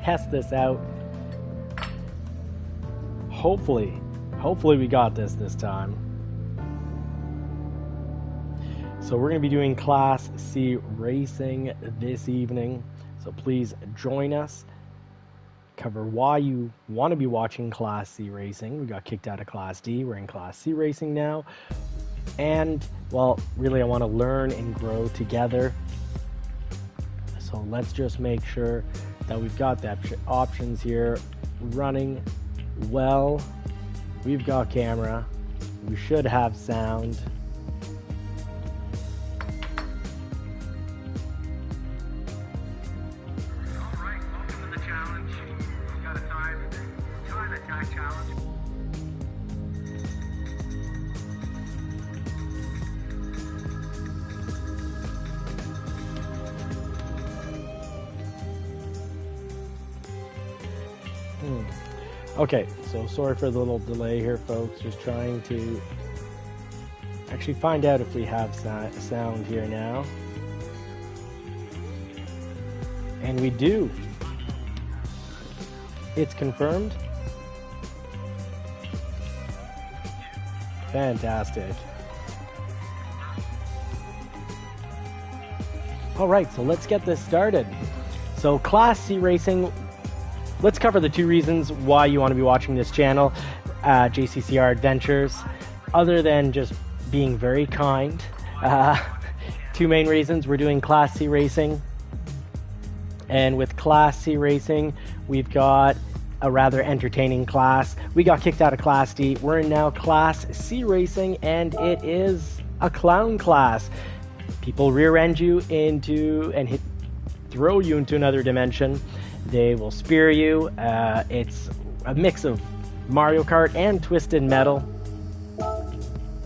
test this out. Hopefully we got this time. So we're going to be doing Class C racing this evening. So please join us. Cover why you want to be watching Class C racing. We got kicked out of Class D. We're in Class C racing now. And, well, really I want to learn and grow together. So let's just make sure that we've got the options here running well. We've got camera. We should have sound. Alright, welcome to the challenge. We've got a time attack challenge. Okay, so sorry for the little delay here, folks. Just trying to actually find out if we have sound here now. And we do. It's confirmed. Fantastic. All right, so let's get this started. So Class C racing. Let's cover the 2 reasons why you want to be watching this channel, JCCR Adventures, other than just being very kind. 2 main reasons. We're doing Class C racing, and with Class C racing, we've got a rather entertaining class. We got kicked out of Class D. We're in now Class C racing, and it is a clown class. People rear-end you into and throw you into another dimension. They will spear you. It's a mix of Mario Kart and Twisted Metal.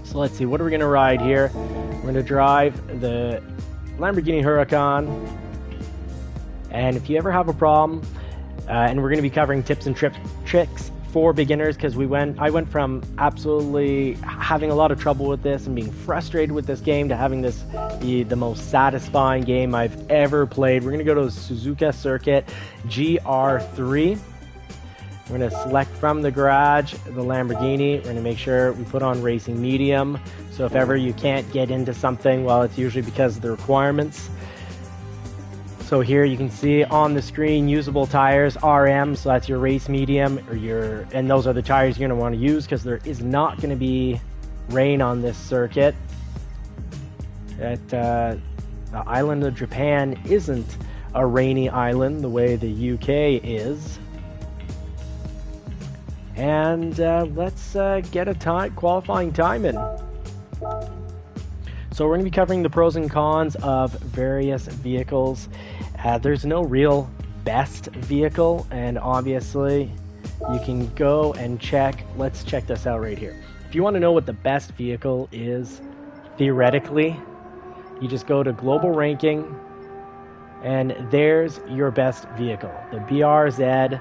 So let's see, what are we going to ride here? We're going to drive the Lamborghini Huracán. And if you ever have a problem, and we're going to be covering tips and tricks for beginners, because I went from absolutely having a lot of trouble with this and being frustrated with this game to having this be the most satisfying game I've ever played. We're going to go to the Suzuka circuit GR3. We're going to select from the garage the Lamborghini. We're going to make sure we put on racing medium. So if ever you can't get into something, well, it's usually because of the requirements. So here you can see on the screen usable tires, RM, so that's your race medium, and those are the tires you're going to want to use because there is not going to be rain on this circuit. The island of Japan isn't a rainy island the way the UK is. And let's get a qualifying time in. So we're going to be covering the pros and cons of various vehicles. There's no real best vehicle, and obviously you can go and check. Let's check this out right here. If you want to know what the best vehicle is, theoretically, you just go to global ranking, and there's your best vehicle. The BRZ,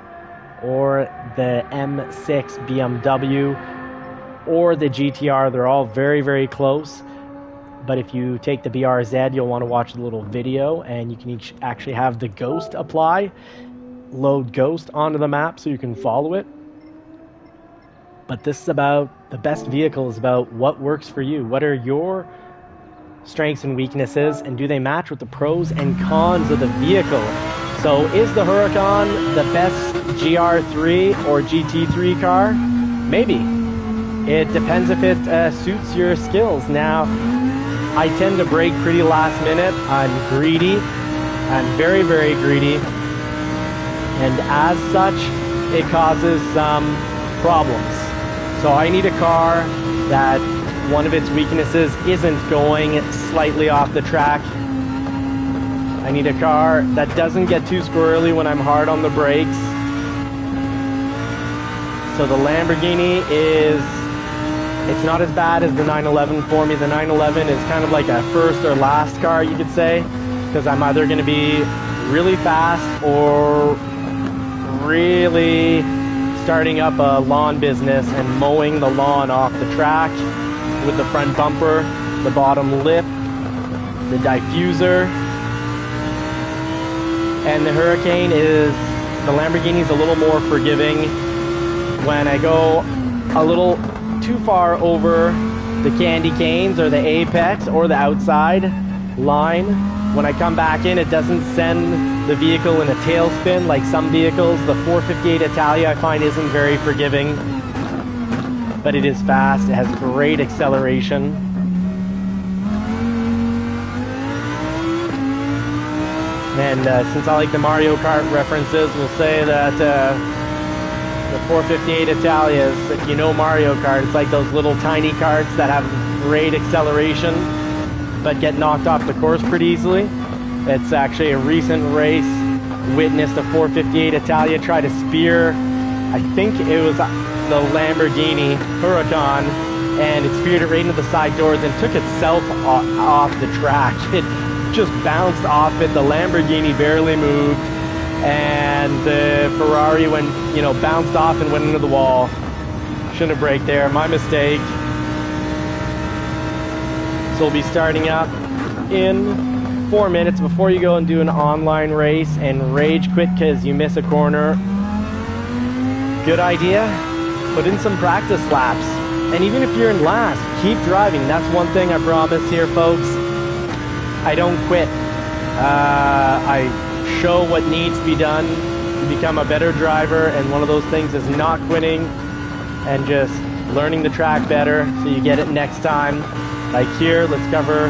or the M6 BMW, or the GTR. They're all very, very close. But if you take the BRZ, you'll want to watch the little video, and you can actually have the Ghost apply. Load Ghost onto the map so you can follow it. But this is about, the best vehicle is about what works for you. What are your strengths and weaknesses, and do they match with the pros and cons of the vehicle? So is the Huracán the best GR3 or GT3 car? Maybe. It depends if it suits your skills. Now, I tend to brake pretty last minute. I'm greedy. I'm very, very greedy. And as such, it causes some problems. So I need a car that one of its weaknesses isn't going slightly off the track. I need a car that doesn't get too squirrely when I'm hard on the brakes. So the Lamborghini it's not as bad as the 911 for me. The 911 is kind of like a first or last car, you could say, because I'm either going to be really fast or really starting up a lawn business and mowing the lawn off the track with the front bumper, the bottom lip, the diffuser. And the Huracán is the Lamborghini's a little more forgiving. When I go a little too far over the candy canes or the apex or the outside line, when I come back in, it doesn't send the vehicle in a tailspin like some vehicles. The 458 Italia I find isn't very forgiving, but it is fast. It has great acceleration. And since I like the Mario Kart references, we'll say that the 458 Italias, if you know Mario Kart, it's like those little tiny karts that have great acceleration but get knocked off the course pretty easily. It's actually a recent race. Witnessed a 458 Italia try to spear, I think it was the Lamborghini Huracán, and it speared it right into the side doors and took itself off the track. It just bounced off it. The Lamborghini barely moved, and the Ferrari went, bounced off and went into the wall. Shouldn't have braked there. My mistake. So we'll be starting up in 4 minutes. Before you go and do an online race and rage quit because you miss a corner, good idea, put in some practice laps. And even if you're in last, keep driving. That's one thing I promise here, folks. I don't quit. I show what needs to be done to become a better driver, and one of those things is not quitting and just learning the track better so you get it next time. Like here, let's cover,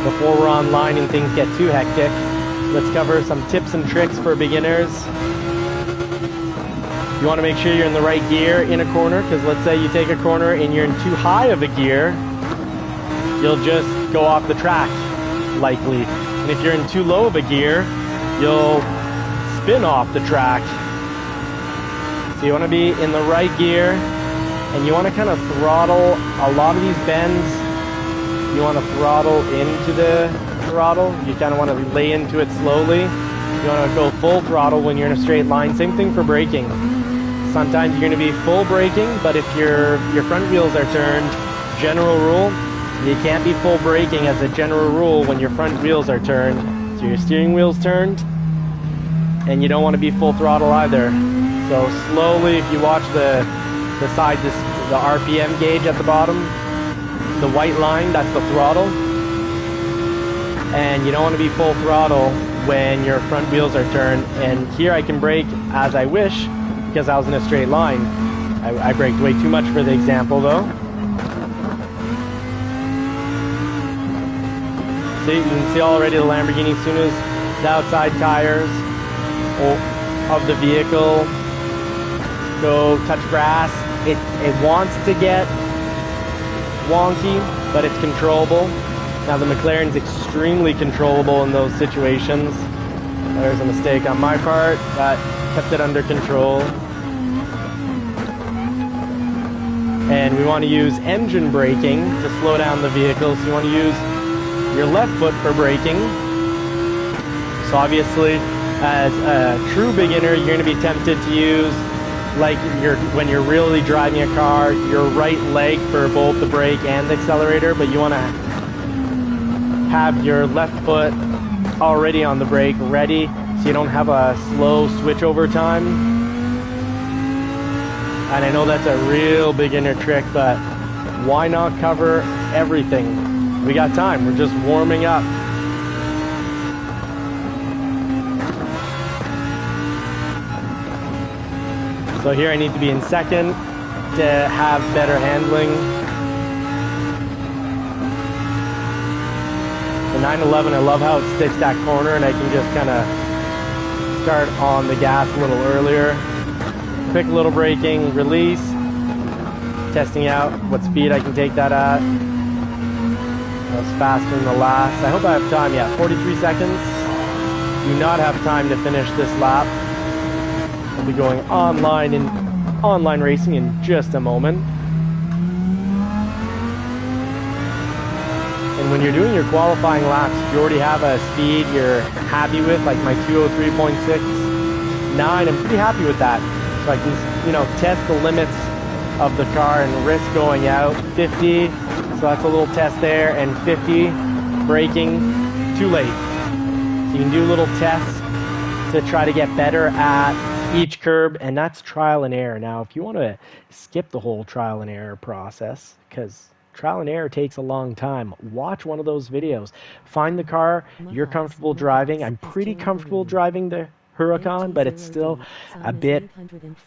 before we're online and things get too hectic, let's cover some tips and tricks for beginners. You want to make sure you're in the right gear in a corner, because let's say you take a corner and you're in too high of a gear, you'll just go off the track, likely. And if you're in too low of a gear, you'll spin off the track. So you want to be in the right gear, and you want to kind of throttle a lot of these bends. You want to throttle into the throttle. You kind of want to lay into it slowly. You want to go full throttle when you're in a straight line. Same thing for braking. Sometimes you're going to be full braking, but if your front wheels are turned, general rule, you can't be full braking as a general rule when your front wheels are turned. So your steering wheel's turned, and you don't want to be full throttle either. So slowly, if you watch the side, the RPM gauge at the bottom, the white line, that's the throttle. And you don't want to be full throttle when your front wheels are turned. And here I can brake as I wish because I was in a straight line. I braked way too much for the example though. See, you can see already the Lamborghini, as soon as the outside tires of the vehicle go touch grass, it wants to get wonky, but it's controllable. Now the McLaren's extremely controllable in those situations. There's a mistake on my part, but kept it under control. And we want to use engine braking to slow down the vehicle. So you want to use your left foot for braking. So obviously, as a true beginner, you're going to be tempted to use, like when you're really driving a car, your right leg for both the brake and the accelerator, but you want to have your left foot already on the brake, ready, so you don't have a slow switch over time. And I know that's a real beginner trick, but why not cover everything? We got time, we're just warming up. So here I need to be in second to have better handling. The 911, I love how it sticks that corner and I can just kind of start on the gas a little earlier. Quick little braking, release, testing out what speed I can take that at. That was faster than the last. I hope I have time, yeah, 43 seconds. Do not have time to finish this lap. We'll be going online racing in just a moment. And when you're doing your qualifying laps, if you already have a speed you're happy with, like my 203.69, I'm pretty happy with that. So I can, test the limits of the car and risk going out. 50, so that's a little test there, and 50, braking, too late. So you can do little tests to try to get better at each curb, and that's trial and error. Now, if you want to skip the whole trial and error process, because trial and error takes a long time, watch one of those videos. Find the car you're comfortable driving. I'm pretty comfortable driving the Huracan, but it's still a bit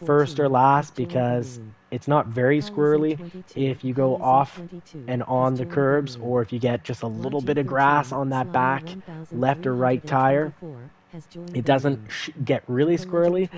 first or last because it's not very squirrely if you go off and on the curbs, or if you get just a little bit of grass on that back left or right tire. It doesn't get really squirrely.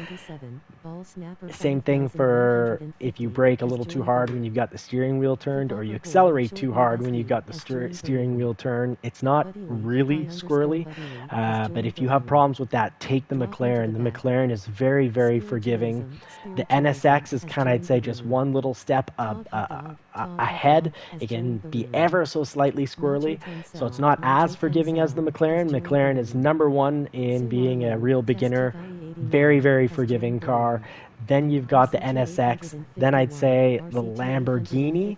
Same thing for if you brake a little too hard when you've got the steering wheel turned, or you accelerate too hard when you've got the steering wheel turned. It's not really squirrely, but if you have problems with that, take the McLaren. The McLaren is very, very forgiving. The NSX is kind of, I'd say, just one little step ahead. It can be ever so slightly squirrely, so it's not as forgiving as the McLaren. McLaren is number one in being a real beginner, very, very forgiving car. Then you've got the NSX. Then I'd say the Lamborghini.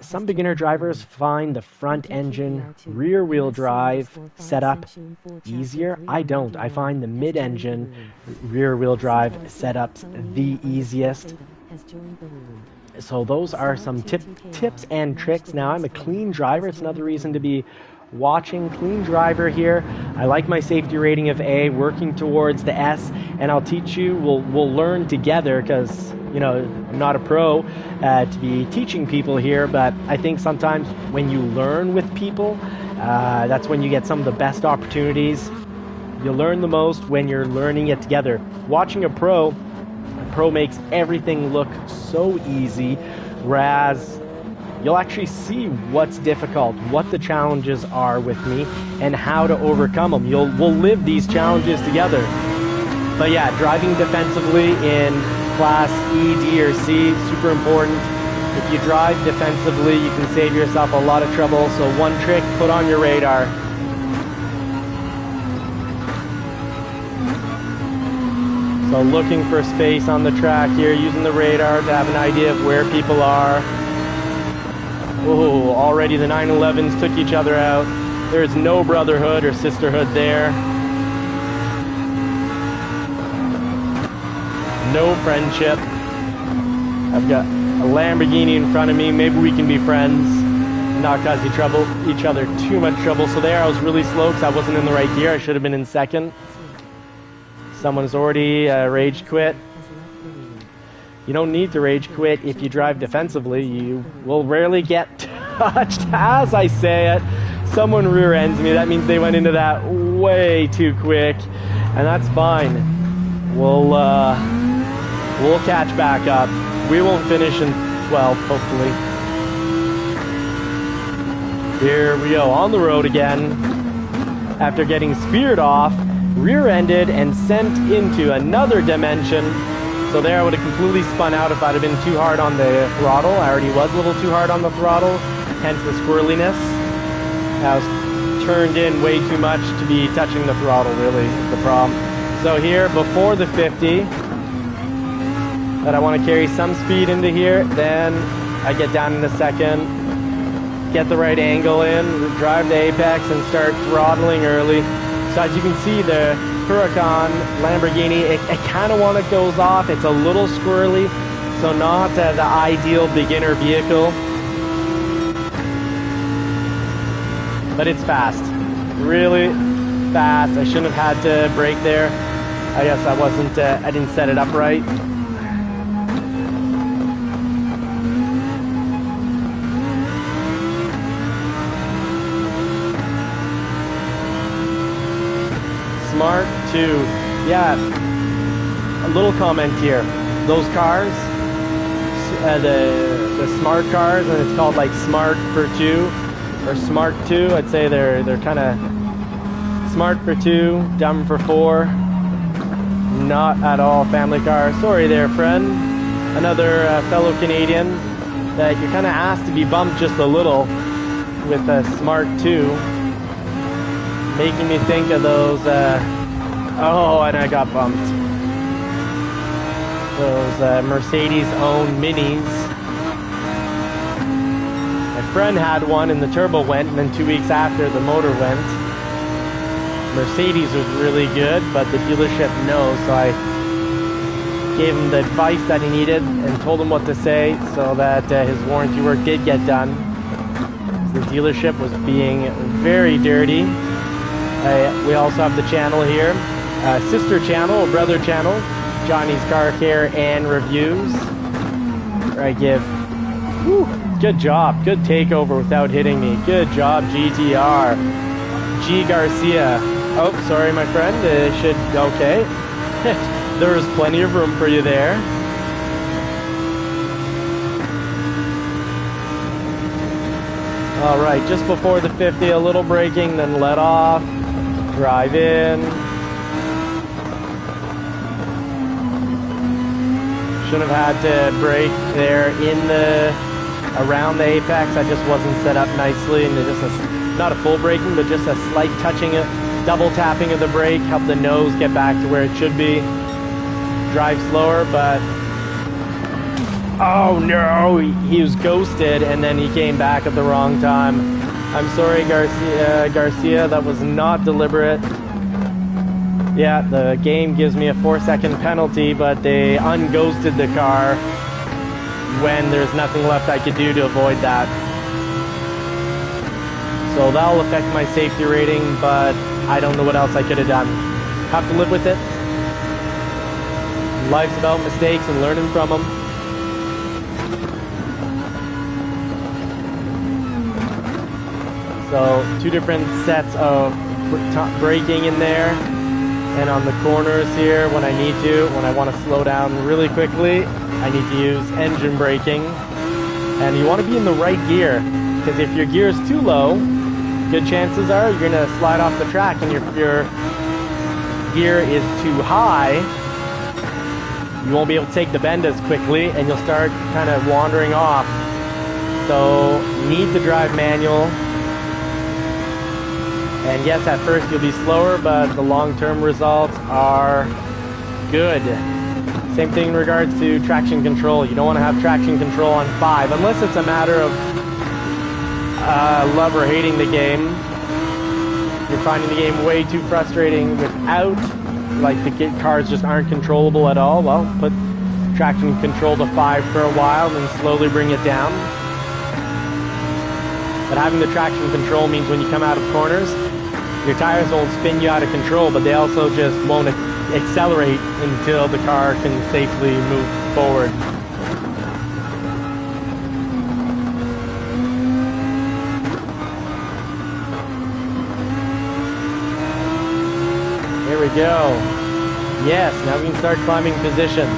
Some beginner drivers find the front engine rear wheel drive setup easier. I don't. I find the mid engine rear wheel drive setups the easiest. So those are some tips and tricks. Now, I'm a clean driver. It's another reason to be watching. Clean driver here. I like my safety rating of A, working towards the S, and I'll teach you. We'll learn together, because you know, I'm not a pro to be teaching people here, but I think sometimes when you learn with people, that's when you get some of the best opportunities. You learn the most when you're learning it together. Watching a pro makes everything look so easy, whereas you'll actually see what's difficult, what the challenges are with me, and how to overcome them. We'll live these challenges together. But yeah, driving defensively in Class E, D, or C, super important. If you drive defensively, you can save yourself a lot of trouble. So one trick, put on your radar. So looking for space on the track here, using the radar to have an idea of where people are. Oh, already the 911s took each other out. There's no brotherhood or sisterhood there. No friendship. I've got a Lamborghini in front of me. Maybe we can be friends, not cause each other too much trouble. So there, I was really slow because I wasn't in the right gear. I should have been in second. Someone's already rage quit. You don't need to rage quit if you drive defensively. You will rarely get touched. As I say it, someone rear ends me. That means they went into that way too quick, and that's fine. We'll catch back up. We won't finish in 12th, hopefully. Here we go, on the road again. After getting speared off, rear-ended, and sent into another dimension. So there I would have completely spun out if I'd have been too hard on the throttle. I already was a little too hard on the throttle, hence the squirreliness. I was turned in way too much to be touching the throttle, really, is the problem. So here, before the 50, but I want to carry some speed into here, then I get down in a second, get the right angle in, drive the apex, and start throttling early. So as you can see, the Huracan Lamborghini, it kind of, when it goes off, it's a little squirrely, so not the ideal beginner vehicle. But it's fast, really fast. I shouldn't have had to brake there. I guess I didn't set it up right. Smart too. Yeah, a little comment here. Those cars, the smart cars, and it's called like Smart for 2 or Smart 2. I'd say they're kind of smart for 2, dumb for 4. Not at all family car. Sorry there, friend. Another fellow Canadian that you're kind of asked to be bumped just a little with a Smart 2. Making me think of those, oh, and I got bumped. Those Mercedes-owned Minis. My friend had one and the turbo went, and then 2 weeks after the motor went. Mercedes was really good, but the dealership no, so I gave him the advice that he needed and told him what to say so that his warranty work did get done. The dealership was being very dirty. We also have the channel here, sister channel, brother channel, Johnny's Car Care and Reviews, where I give, good job, good takeover without hitting me, good job GTR, G Garcia, oh sorry my friend, it should, okay, there was plenty of room for you there. Alright, just before the 50, a little braking, then let off, drive in. Should have had to brake there around the apex. I just wasn't set up nicely, and just not a full braking, but just a slight touching, double tapping of the brake, help the nose get back to where it should be. Drive slower, but oh no, he was ghosted, and then he came back at the wrong time. I'm sorry, Garcia, that was not deliberate. Yeah, the game gives me a 4-second penalty, but they unghosted the car when there's nothing left I could do to avoid that. So that'll affect my safety rating, but I don't know what else I could have done. Have to live with it. Life's about mistakes and learning from them. So, two different sets of braking in there. And on the corners here, when I need to, when I want to slow down really quickly, I need to use engine braking. And you want to be in the right gear, because if your gear is too low, good chances are you're going to slide off the track, and if your gear is too high, you won't be able to take the bend as quickly, and you'll start kind of wandering off. So, need to drive manual. And yes, at first you'll be slower, but the long-term results are good. Same thing in regards to traction control. You don't want to have traction control on 5, unless it's a matter of love or hating the game. You're finding the game way too frustrating without, like the cars just aren't controllable at all. Well, put traction control to 5 for a while, then slowly bring it down. But having the traction control means when you come out of corners, your tires won't spin you out of control, but they also just won't accelerate until the car can safely move forward. Here we go. Yes, now we can start climbing positions.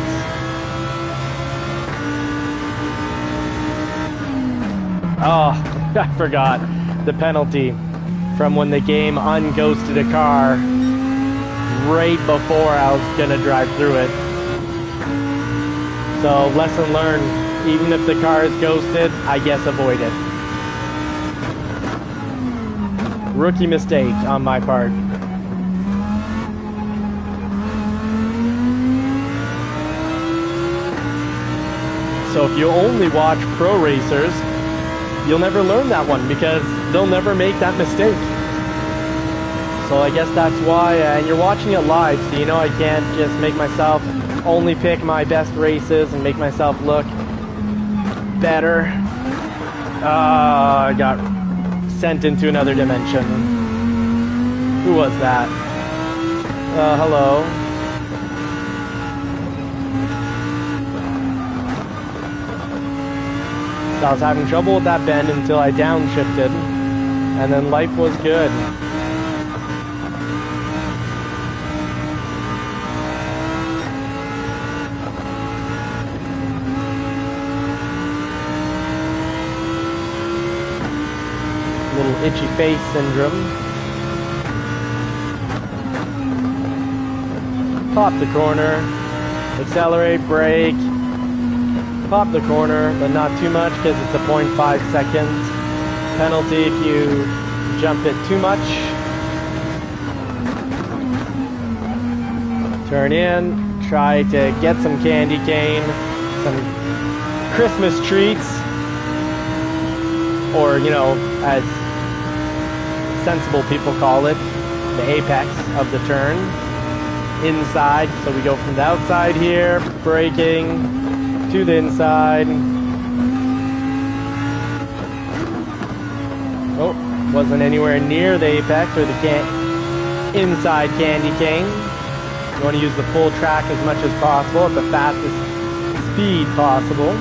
Oh, I forgot the penalty from when the game unghosted a car right before I was gonna drive through it. So, lesson learned, even if the car is ghosted, I guess avoid it. Rookie mistake on my part. So if you only watch pro racers, you'll never learn that one because they'll never make that mistake. So I guess that's why, and you're watching it live, so you know I can't just make myself only pick my best races and make myself look better. I got sent into another dimension. Who was that? Hello. So I was having trouble with that bend until I downshifted, and then life was good. Little itchy face syndrome. Pop the corner, accelerate, brake, pop the corner, but not too much because it's a 0.5 seconds penalty if you jump it too much. Turn in, try to get some candy cane, some Christmas treats, or, you know, as sensible people call it, the apex of the turn. Inside, so we go from the outside here, braking, to the inside. Oh, wasn't anywhere near the apex or the inside Candy King. You want to use the full track as much as possible at the fastest speed possible.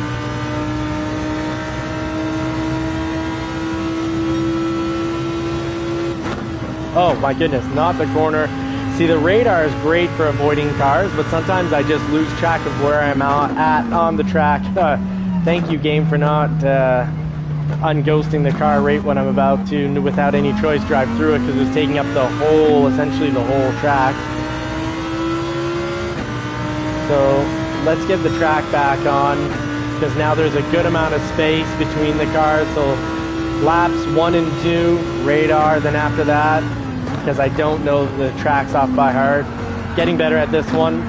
Oh my goodness, not the corner. See, the radar is great for avoiding cars, but sometimes I just lose track of where I'm at on the track. Thank you, game, for not unghosting the car right when I'm about to, without any choice, drive through it, because it was taking up the whole, essentially the whole track. So let's get the track back on, because now there's a good amount of space between the cars. So laps 1 and 2, radar, then after that, because I don't know the tracks off by heart. Getting better at this one.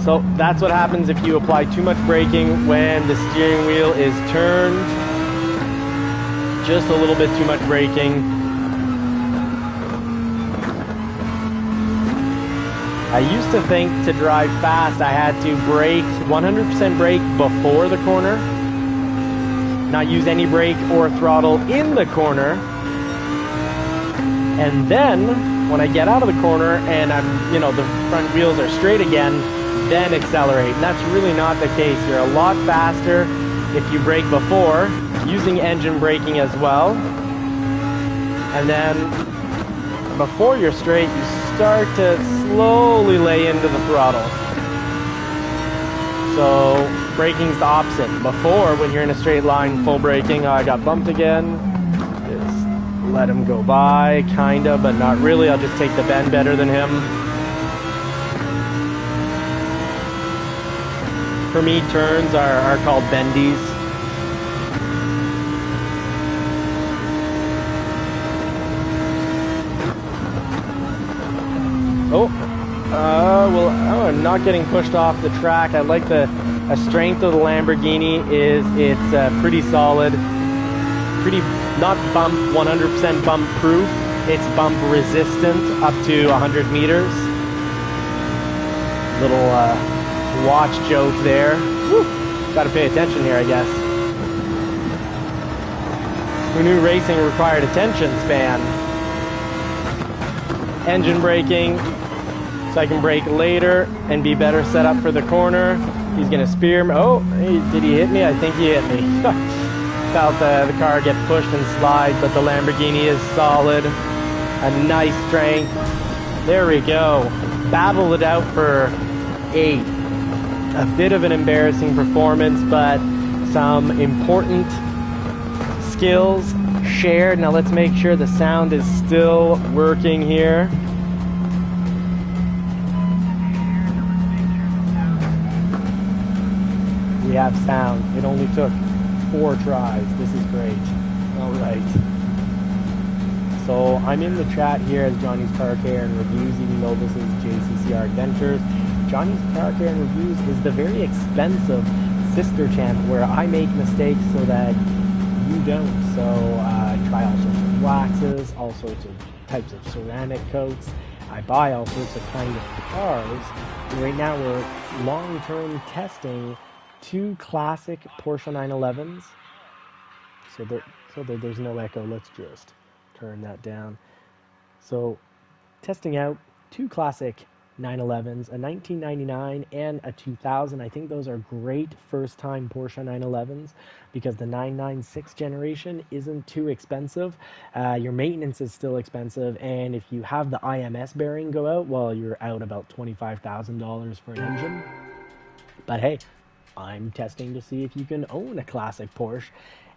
So that's what happens if you apply too much braking when the steering wheel is turned. Just a little bit too much braking. I used to think to drive fast I had to brake, 100% brake before the corner, not use any brake or throttle in the corner, and then when I get out of the corner and I'm, the front wheels are straight again, then accelerate. And that's really not the case. You're a lot faster if you brake before, using engine braking as well. And then before you're straight, you start to slowly lay into the throttle. So braking's the opposite. Before, when you're in a straight line, full braking, I got bumped again. Just let him go by, kinda, but not really. I'll just take the bend better than him. For me, turns are called bendies. I'm not getting pushed off the track. I like the strength of the Lamborghini is it's pretty solid, pretty not bump 100% bump proof. It's bump resistant up to 100 meters. Little watch joke there. Got to pay attention here, I guess. Who knew racing required attention span? Engine braking, so I can brake later and be better set up for the corner. He's gonna spear me. Oh, did he hit me? I think he hit me. Felt the car get pushed and slide, but the Lamborghini is solid. A nice strength. There we go. Battled it out for 8. A bit of an embarrassing performance, but some important skills shared. Now let's make sure the sound is still working here. We have sound. It only took 4 tries. This is great. All right. So I'm in the chat here as Johnny's Car Care and Reviews, even though this is JCCR Adventures. Johnny's Car Care and Reviews is the very expensive sister channel where I make mistakes so that you don't. So I try all sorts of waxes, all sorts of types of ceramic coats. I buy all sorts of kind of cars. And right now we're long-term testing 2 classic Porsche 911s. So there's no echo. Let's just turn that down. So testing out 2 classic 911s, a 1999 and a 2000. I think those are great first-time Porsche 911s because the 996 generation isn't too expensive. Your maintenance is still expensive, and if you have the IMS bearing go out, well, you're out about $25,000 for an engine. But hey, I'm testing to see if you can own a classic Porsche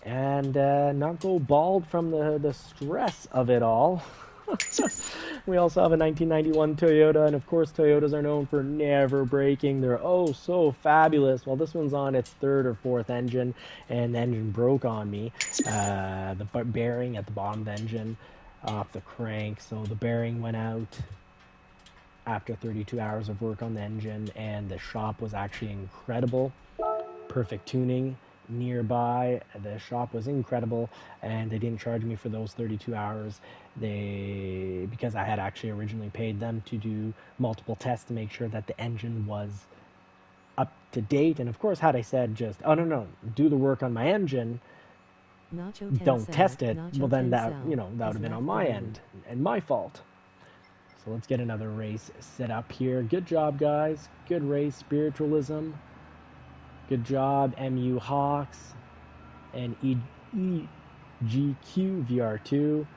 and not go bald from the stress of it all. We also have a 1991 Toyota, and of course Toyotas are known for never breaking. They're oh so fabulous. Well, this one's on its 3rd or 4th engine, and the engine broke on me. The bearing at the bottom of the engine off the crank, so the bearing went out after 32 hours of work on the engine, and the shop was actually incredible. Perfect tuning. nearby. The shop was incredible, and they didn't charge me for those 32 hours. Because I had actually originally paid them to do multiple tests to make sure that the engine was up to date. And of course, had I said just, oh no, do the work on my engine, don't test it, well then that that would have been on my end and my fault. So let's get another race set up here. Good job, guys. Good race. Spiritualism. Good job, MU Hawks and EGQ VR2.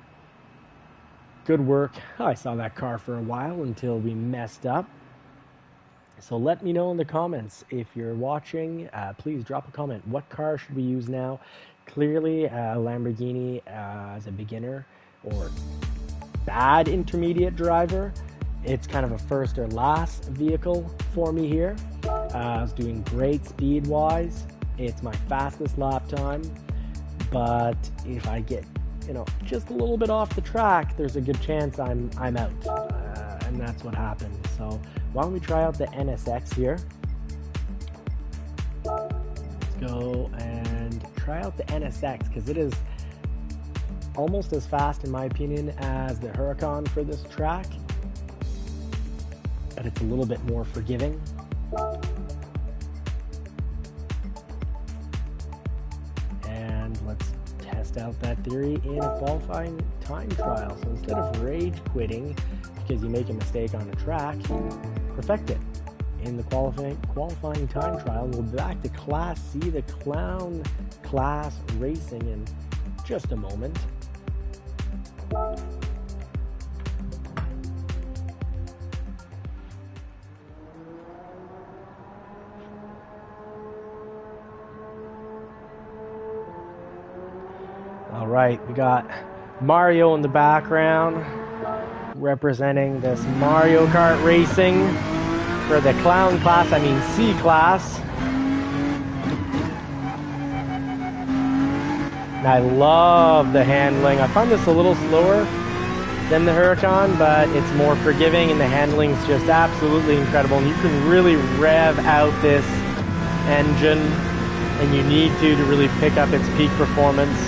Good work. I saw that car for a while until we messed up. So let me know in the comments. If you're watching, please drop a comment. What car should we use now? Clearly, Lamborghini as a beginner or bad intermediate driver. It's kind of a first or last vehicle for me here. I was doing great speed-wise. It's my fastest lap time. But if I get, just a little bit off the track, there's a good chance I'm out. And that's what happened. So why don't we try out the NSX here? Let's go and try out the NSX because it is almost as fast, in my opinion, as the Huracán for this track. But it's a little bit more forgiving. And let's test out that theory in a qualifying time trial. So instead of rage quitting because you make a mistake on a track, perfect it. In the qualifying time trial, we'll be back to Class C, the clown class racing, in just a moment. All right, we got Mario in the background representing this Mario Kart racing for the clown class, C class. And I love the handling. I find this a little slower than the Huracán, but it's more forgiving and the handling is just absolutely incredible. And you can really rev out this engine, and you need to really pick up its peak performance.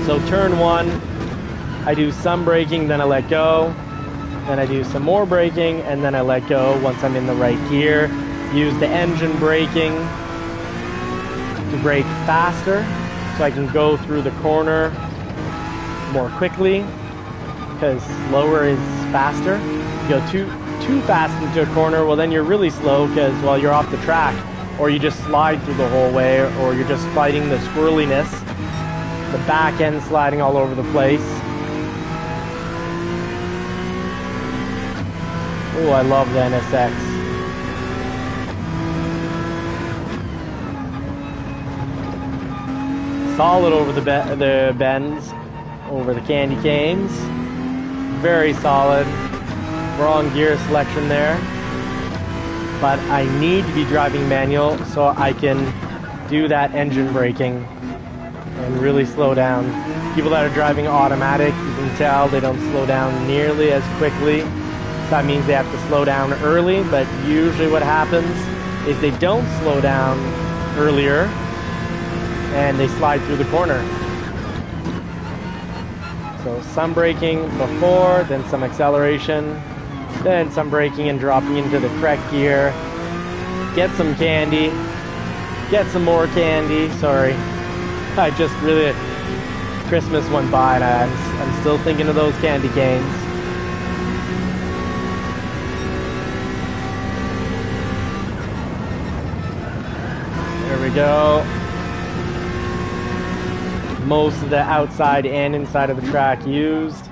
So turn one, I do some braking, then I let go. Then I do some more braking, and then I let go once I'm in the right gear. Use the engine braking to brake faster, so I can go through the corner more quickly, because slower is faster. If you go too fast into a corner, well then you're really slow, because you're off the track, or you just slide through the whole way, or you're just fighting the squirreliness, the back end sliding all over the place. Oh, I love the NSX. Solid over the bends, over the candy canes. Very solid. Wrong gear selection there. But I need to be driving manual so I can do that engine braking and really slow down. People that are driving automatic, you can tell they don't slow down nearly as quickly. That means they have to slow down early, but usually what happens is they don't slow down earlier and they slide through the corner. So some braking before, then some acceleration, then some braking and dropping into the correct gear. Get some candy, get some more candy, sorry. I just really, Christmas went by and I'm still thinking of those candy canes. There we go. Most of the outside and inside of the track used.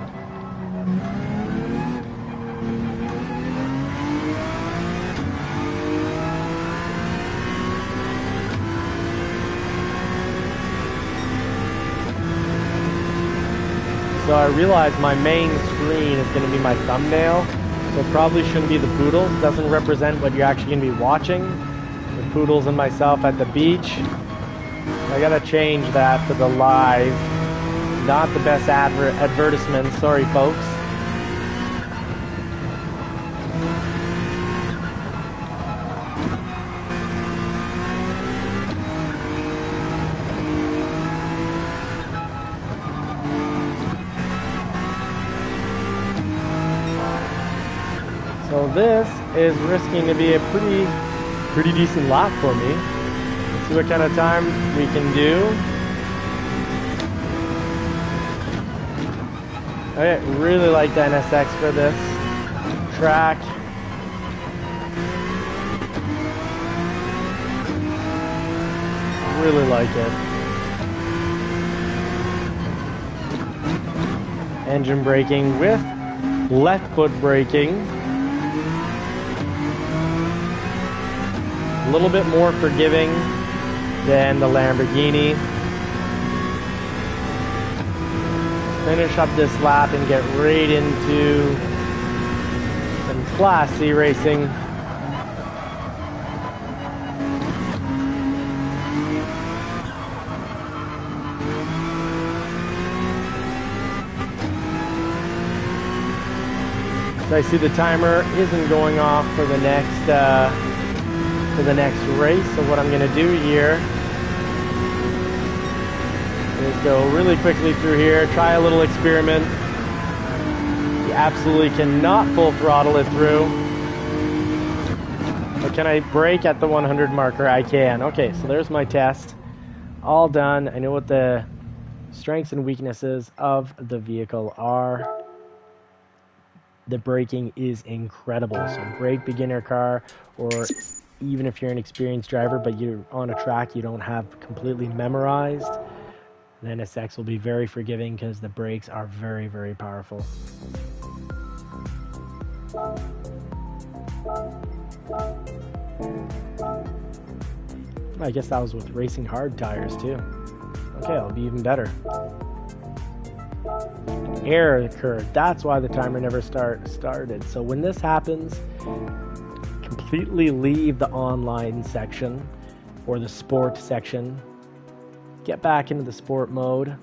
So I realized my main screen is going to be my thumbnail, so it probably shouldn't be the poodles. It doesn't represent what you're actually going to be watching. The poodles and myself at the beach. I gotta change that to the live. Not the best advertisement, sorry folks. this is risking to be a pretty decent lap for me. Let's see what kind of time we can do. I really like the NSX for this track. Really like it. Engine braking with left foot braking. A little bit more forgiving than the Lamborghini. Finish up this lap and get right into some Class C racing. So I see the timer isn't going off for the next race. So what I'm going to do here is go really quickly through here, try a little experiment. You absolutely cannot full throttle it through. But can I brake at the 100 marker? I can. Okay, so there's my test. All done. I know what the strengths and weaknesses of the vehicle are. The braking is incredible. So great beginner car, or even if you're an experienced driver but you're on a track you don't have completely memorized, the NSX will be very forgiving because the brakes are very, very powerful. I guess that was with racing hard tires too. Okay, it'll be even better. Error occurred. That's why the timer never started. So when this happens, completely leave the online section or the sport section. Get back into the sport mode.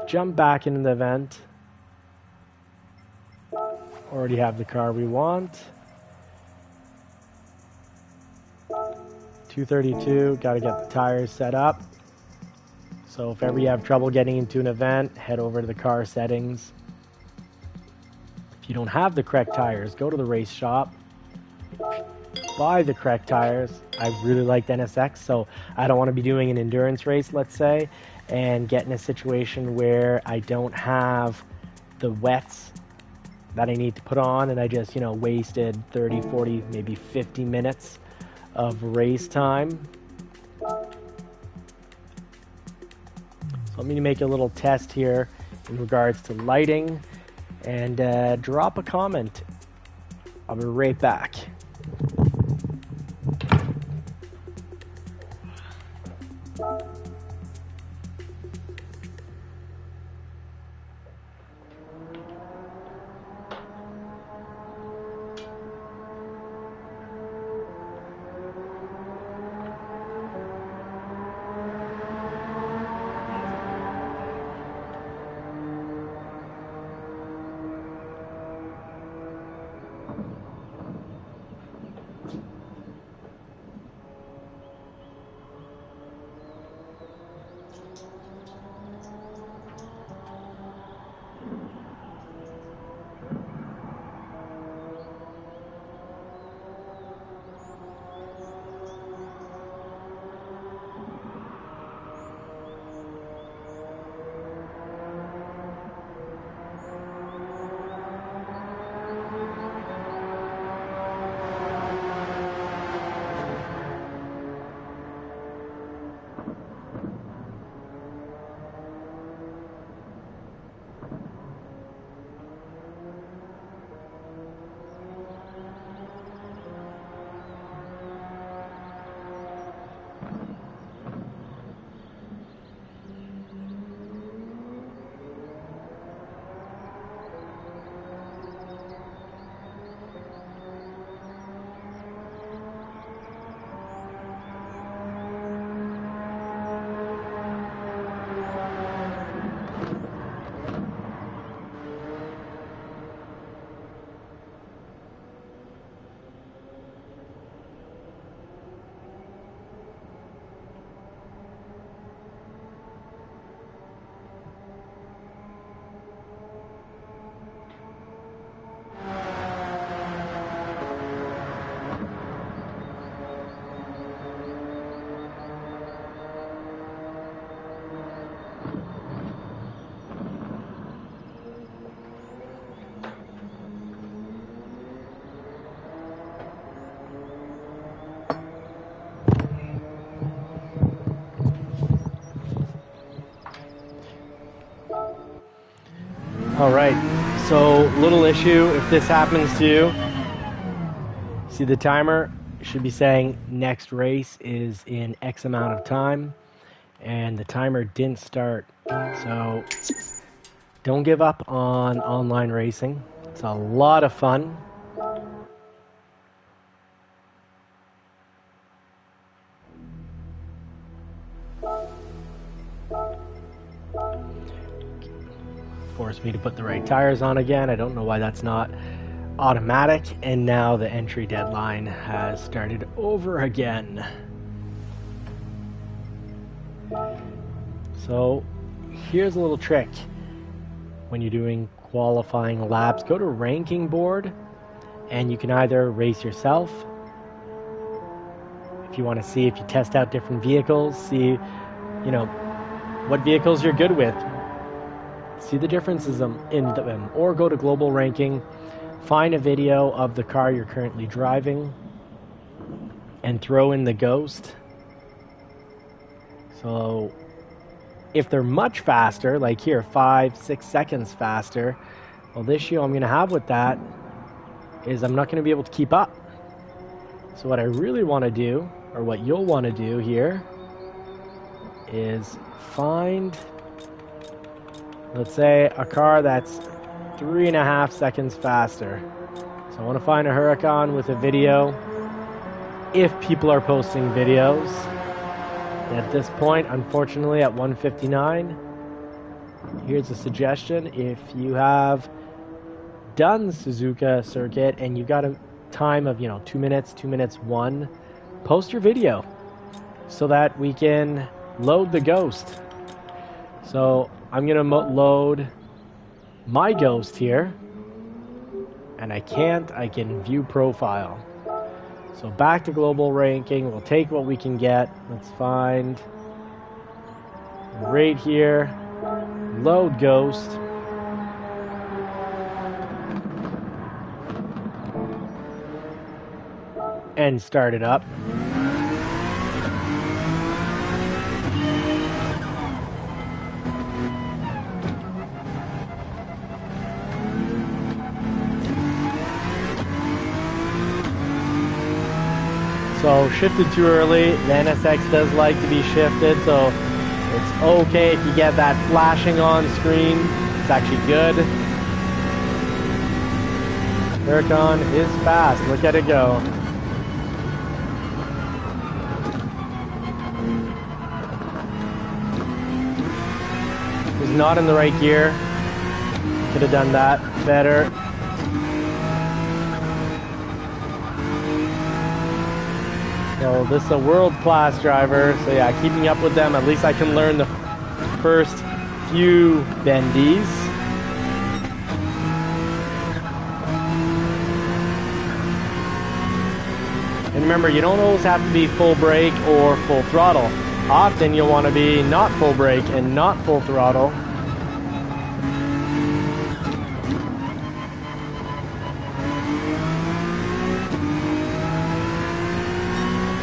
Jump back into the event. Already have the car we want. 232, got to get the tires set up. So if ever you have trouble getting into an event, head over to the car settings. If you don't have the correct tires, go to the race shop, buy the correct tires. I really like the NSX, so I don't want to be doing an endurance race, let's say, and get in a situation where I don't have the wets that I need to put on, and I just, wasted 30, 40, maybe 50 minutes of race time. So let me make a little test here in regards to lighting, and drop a comment. I'll be right back. All right, so little issue if this happens to you. See the timer? It should be saying next race is in X amount of time, and the timer didn't start. So don't give up on online racing. It's a lot of fun. Forced me to put the right tires on again. I don't know why that's not automatic. And now the entry deadline has started over again. So here's a little trick. When you're doing qualifying laps, go to ranking board, and you can either race yourself if you want to see if you test out different vehicles, see, you know, what vehicles you're good with, see the differences in them, or go to global ranking, find a video of the car you're currently driving, and throw in the ghost. So if they're much faster, like here, 5-6 seconds faster, well, the issue I'm going to have with that is I'm not going to be able to keep up. So what I really want to do, or what you'll want to do here, is find, let's say, a car that's 3.5 seconds faster. So I want to find a Huracán with a video, if people are posting videos. And at this point, unfortunately, at 1:59, here's a suggestion. If you have done Suzuka circuit and you've got a time of, 2 minutes, 2 minutes 1, post your video so that we can load the ghost. So I'm going to load my ghost here, and I can view profile. So back to global ranking, we'll take what we can get. Let's find right here, load ghost. And start it up. So shifted too early. The NSX does like to be shifted, so it's okay if you get that flashing on screen. It's actually good. Huracán is fast. Look at it go. Was not in the right gear. Could have done that better. So this is a world-class driver, so yeah, keeping up with them, at least I can learn the first few bendies. And remember, you don't always have to be full brake or full throttle. Often you'll want to be not full brake and not full throttle.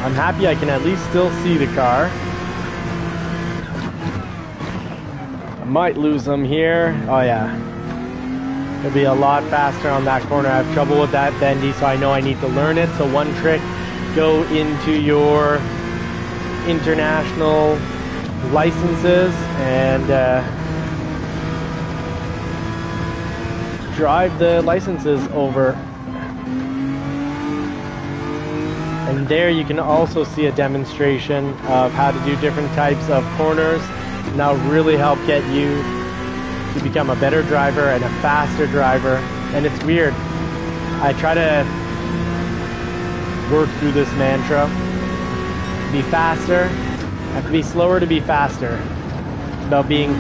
I'm happy I can at least still see the car. I might lose them here. Oh yeah. It'll be a lot faster on that corner. I have trouble with that bendy, so I know I need to learn it. So one trick, go into your international licenses and drive the licenses over. And there you can also see a demonstration of how to do different types of corners. And that'll really help get you to become a better driver and a faster driver. And it's weird. I try to work through this mantra. Be faster. I have to be slower to be faster. It's about being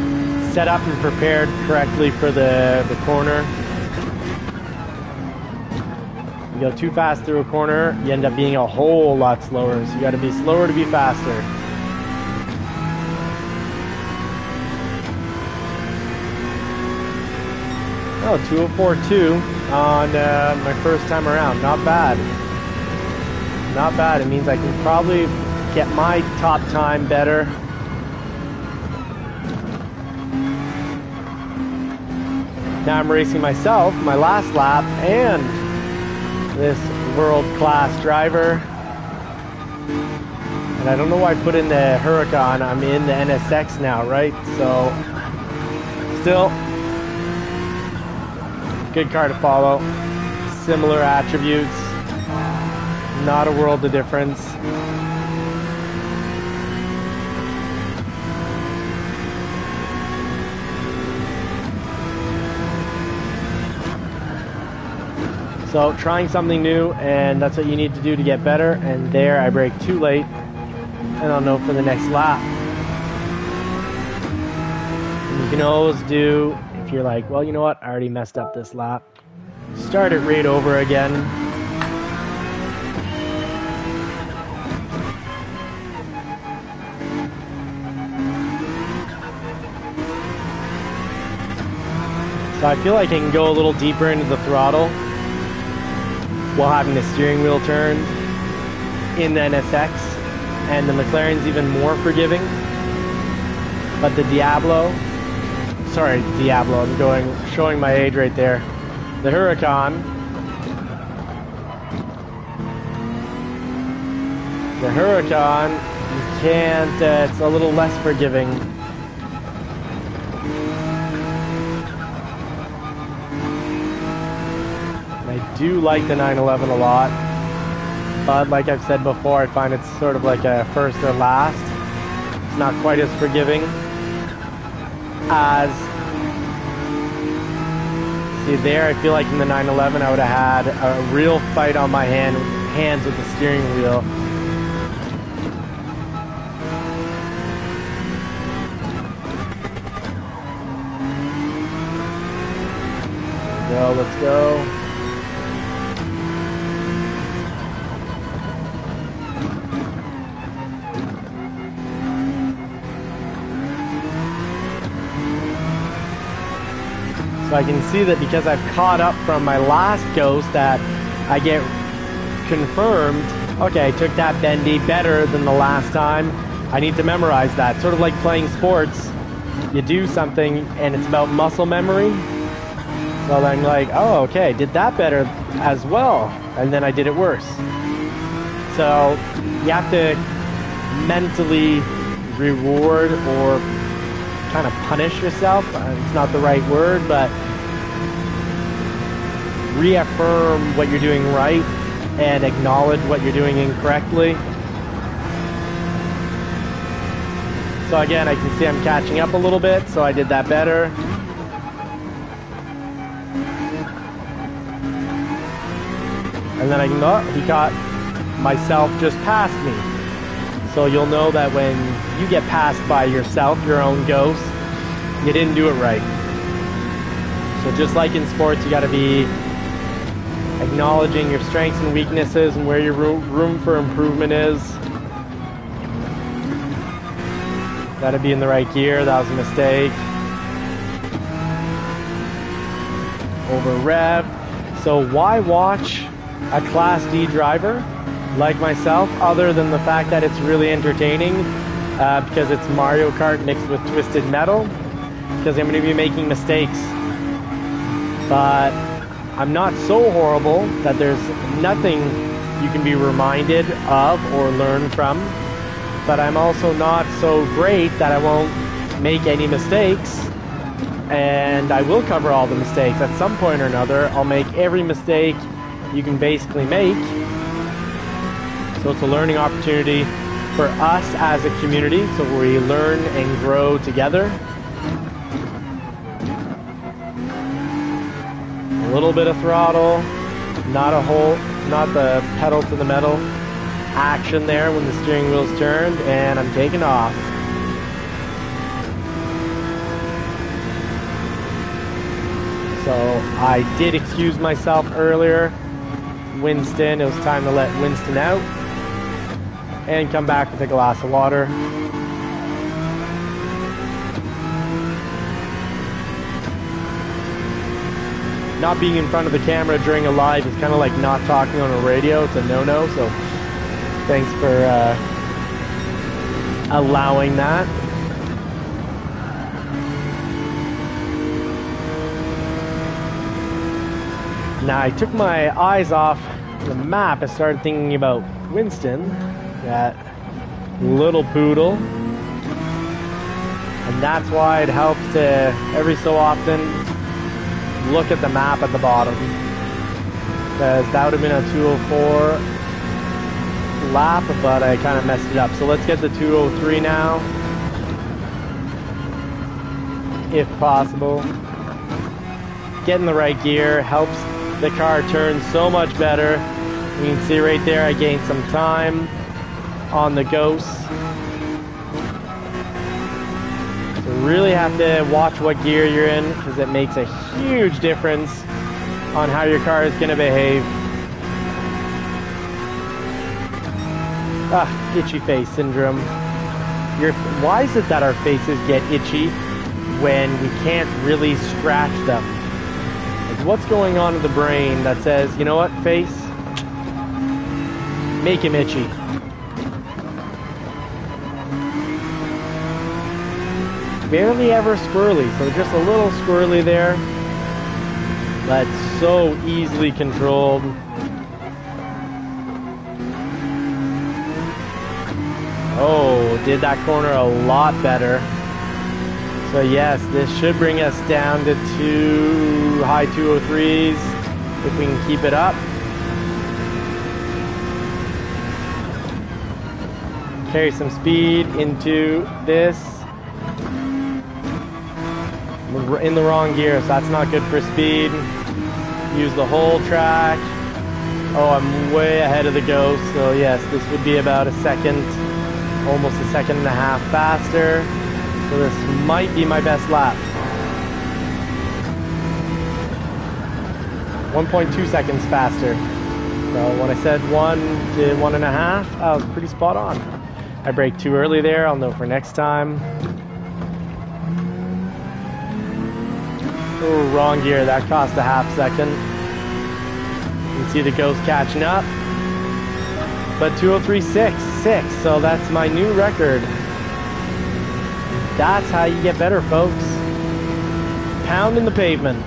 set up and prepared correctly for the corner. You go too fast through a corner, you end up being a whole lot slower. So you got to be slower to be faster. Oh, 2:04.2 on my first time around. Not bad. Not bad. It means I can probably get my top time better. Now I'm racing myself, my last lap, and this world-class driver. And I don't know why I put in the Huracán. I'm in the NSX now, right? So, still, good car to follow. Similar attributes. Not a world of difference. So trying something new, and that's what you need to do to get better. And there I brake too late, and I'll know for the next lap. And you can always do, if you're like, well, you know what, I already messed up this lap, start it right over again. So I feel like I can go a little deeper into the throttle while having the steering wheel turned in the NSX, and the McLaren's even more forgiving. But the Diablo, I'm showing my age right there. The Huracán, you can't, it's a little less forgiving. I do like the 911 a lot, but like I've said before, I find it's sort of like a first or last. It's not quite as forgiving as, see there, I feel like in the 911 I would have had a real fight on my hands with the steering wheel. Let's go. So I can see that because I've caught up from my last ghost that I get confirmed, okay, I took that bendy better than the last time. I need to memorize that. Sort of like playing sports. You do something and it's about muscle memory. So I'm like, oh, okay, did that better as well. And then I did it worse. So you have to mentally reward or kind of punish yourself. It's not the right word, but reaffirm what you're doing right and acknowledge what you're doing incorrectly. So again, I can see I'm catching up a little bit, so I did that better. And then I can, oh, he caught myself just past me. So you'll know that when you get passed by yourself, your own ghost, you didn't do it right. So just like in sports, you got to be acknowledging your strengths and weaknesses and where your room for improvement is. Got to be in the right gear. That was a mistake. Over rev. So why watch a Class D driver like myself, other than the fact that it's really entertaining, because it's Mario Kart mixed with twisted metal, because I'm going to be making mistakes. But I'm not so horrible that there's nothing you can be reminded of or learn from, but I'm also not so great that I won't make any mistakes, and I will cover all the mistakes. At some point or another, I'll make every mistake you can basically make. So it's a learning opportunity for us as a community, so we learn and grow together. A little bit of throttle, not the pedal to the metal action there when the steering wheel's turned, and I'm taking off. So I did excuse myself earlier. Winston, it was time to let Winston out and come back with a glass of water. Not being in front of the camera during a live is kind of like not talking on a radio. It's a no-no, so thanks for allowing that. Now I took my eyes off the map and started thinking about Winston, that little poodle. And that's why it helps to, every so often, look at the map at the bottom. Because that would have been a 204 lap, but I kind of messed it up. So let's get the 203 now, if possible. Getting the right gear helps the car turn so much better. You can see right there I gained some time on the Ghost. So really have to watch what gear you're in, because it makes a huge difference on how your car is going to behave. Itchy face syndrome. Why is it that our faces get itchy when we can't really scratch them? Like, what's going on in the brain that says, you know what, face? Make him itchy. Barely ever squirrely, so just a little squirrely there. But so easily controlled. Oh, did that corner a lot better. So yes, this should bring us down to high 203s if we can keep it up. Carry some speed into this. We're in the wrong gear, so that's not good for speed. Use the whole track. Oh, I'm way ahead of the Ghost, so yes, this would be about a second, almost a second and a half faster. So this might be my best lap. 1.2 seconds faster. So when I said 1 to 1.5, I was pretty spot on. I braked too early there, I'll know for next time. Oh, wrong gear, that cost a half second. You can see the Ghost catching up. But 203.6, so that's my new record. That's how you get better, folks. Pounding the pavement.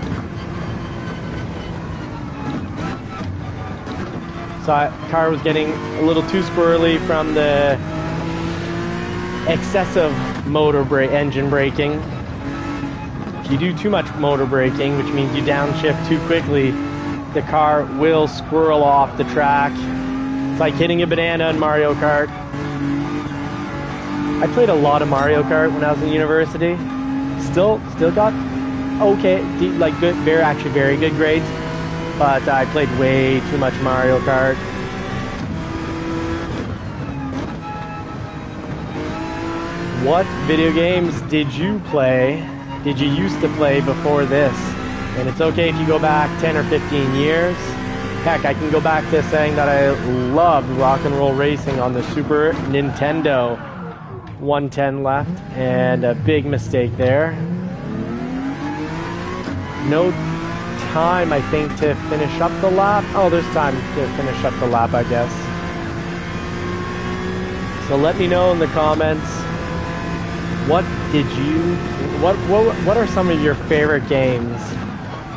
So car was getting a little too squirrely from the excessive engine braking. If you do too much motor braking, which means you downshift too quickly, the car will squirrel off the track. It's like hitting a banana in Mario Kart. I played a lot of Mario Kart when I was in university. Still got okay, like good, very good grades. But I played way too much Mario Kart. What video games did you play? Did you used to play before this? And it's okay if you go back 10 or 15 years. Heck, I can go back to saying that I loved rock and roll racing on the Super Nintendo. 110 left, and a big mistake there. No time, I think, to finish up the lap. Oh, there's time to finish up the lap, I guess. So let me know in the comments, what are some of your favorite games?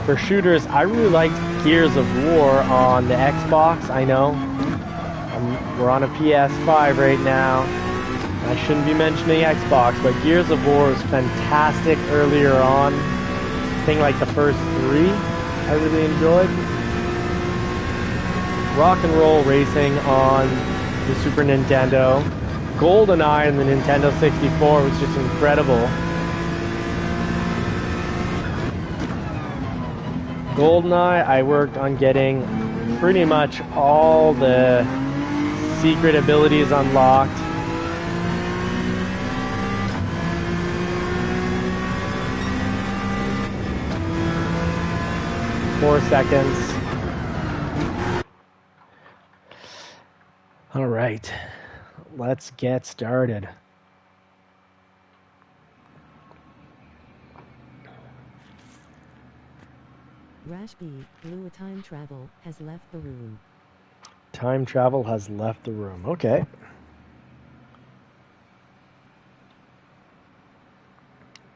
For shooters, I really liked Gears of War on the Xbox. I know we're on a PS5 right now. I shouldn't be mentioning Xbox, but Gears of War was fantastic earlier on. I think like the first 3 I really enjoyed. Rock and roll racing on the Super Nintendo. GoldenEye on the Nintendo 64 was just incredible. GoldenEye, I worked on getting pretty much all the secret abilities unlocked. Four seconds. All right, let's get started. Rashby, Blue Time Travel, has left the room. Time travel has left the room. Okay.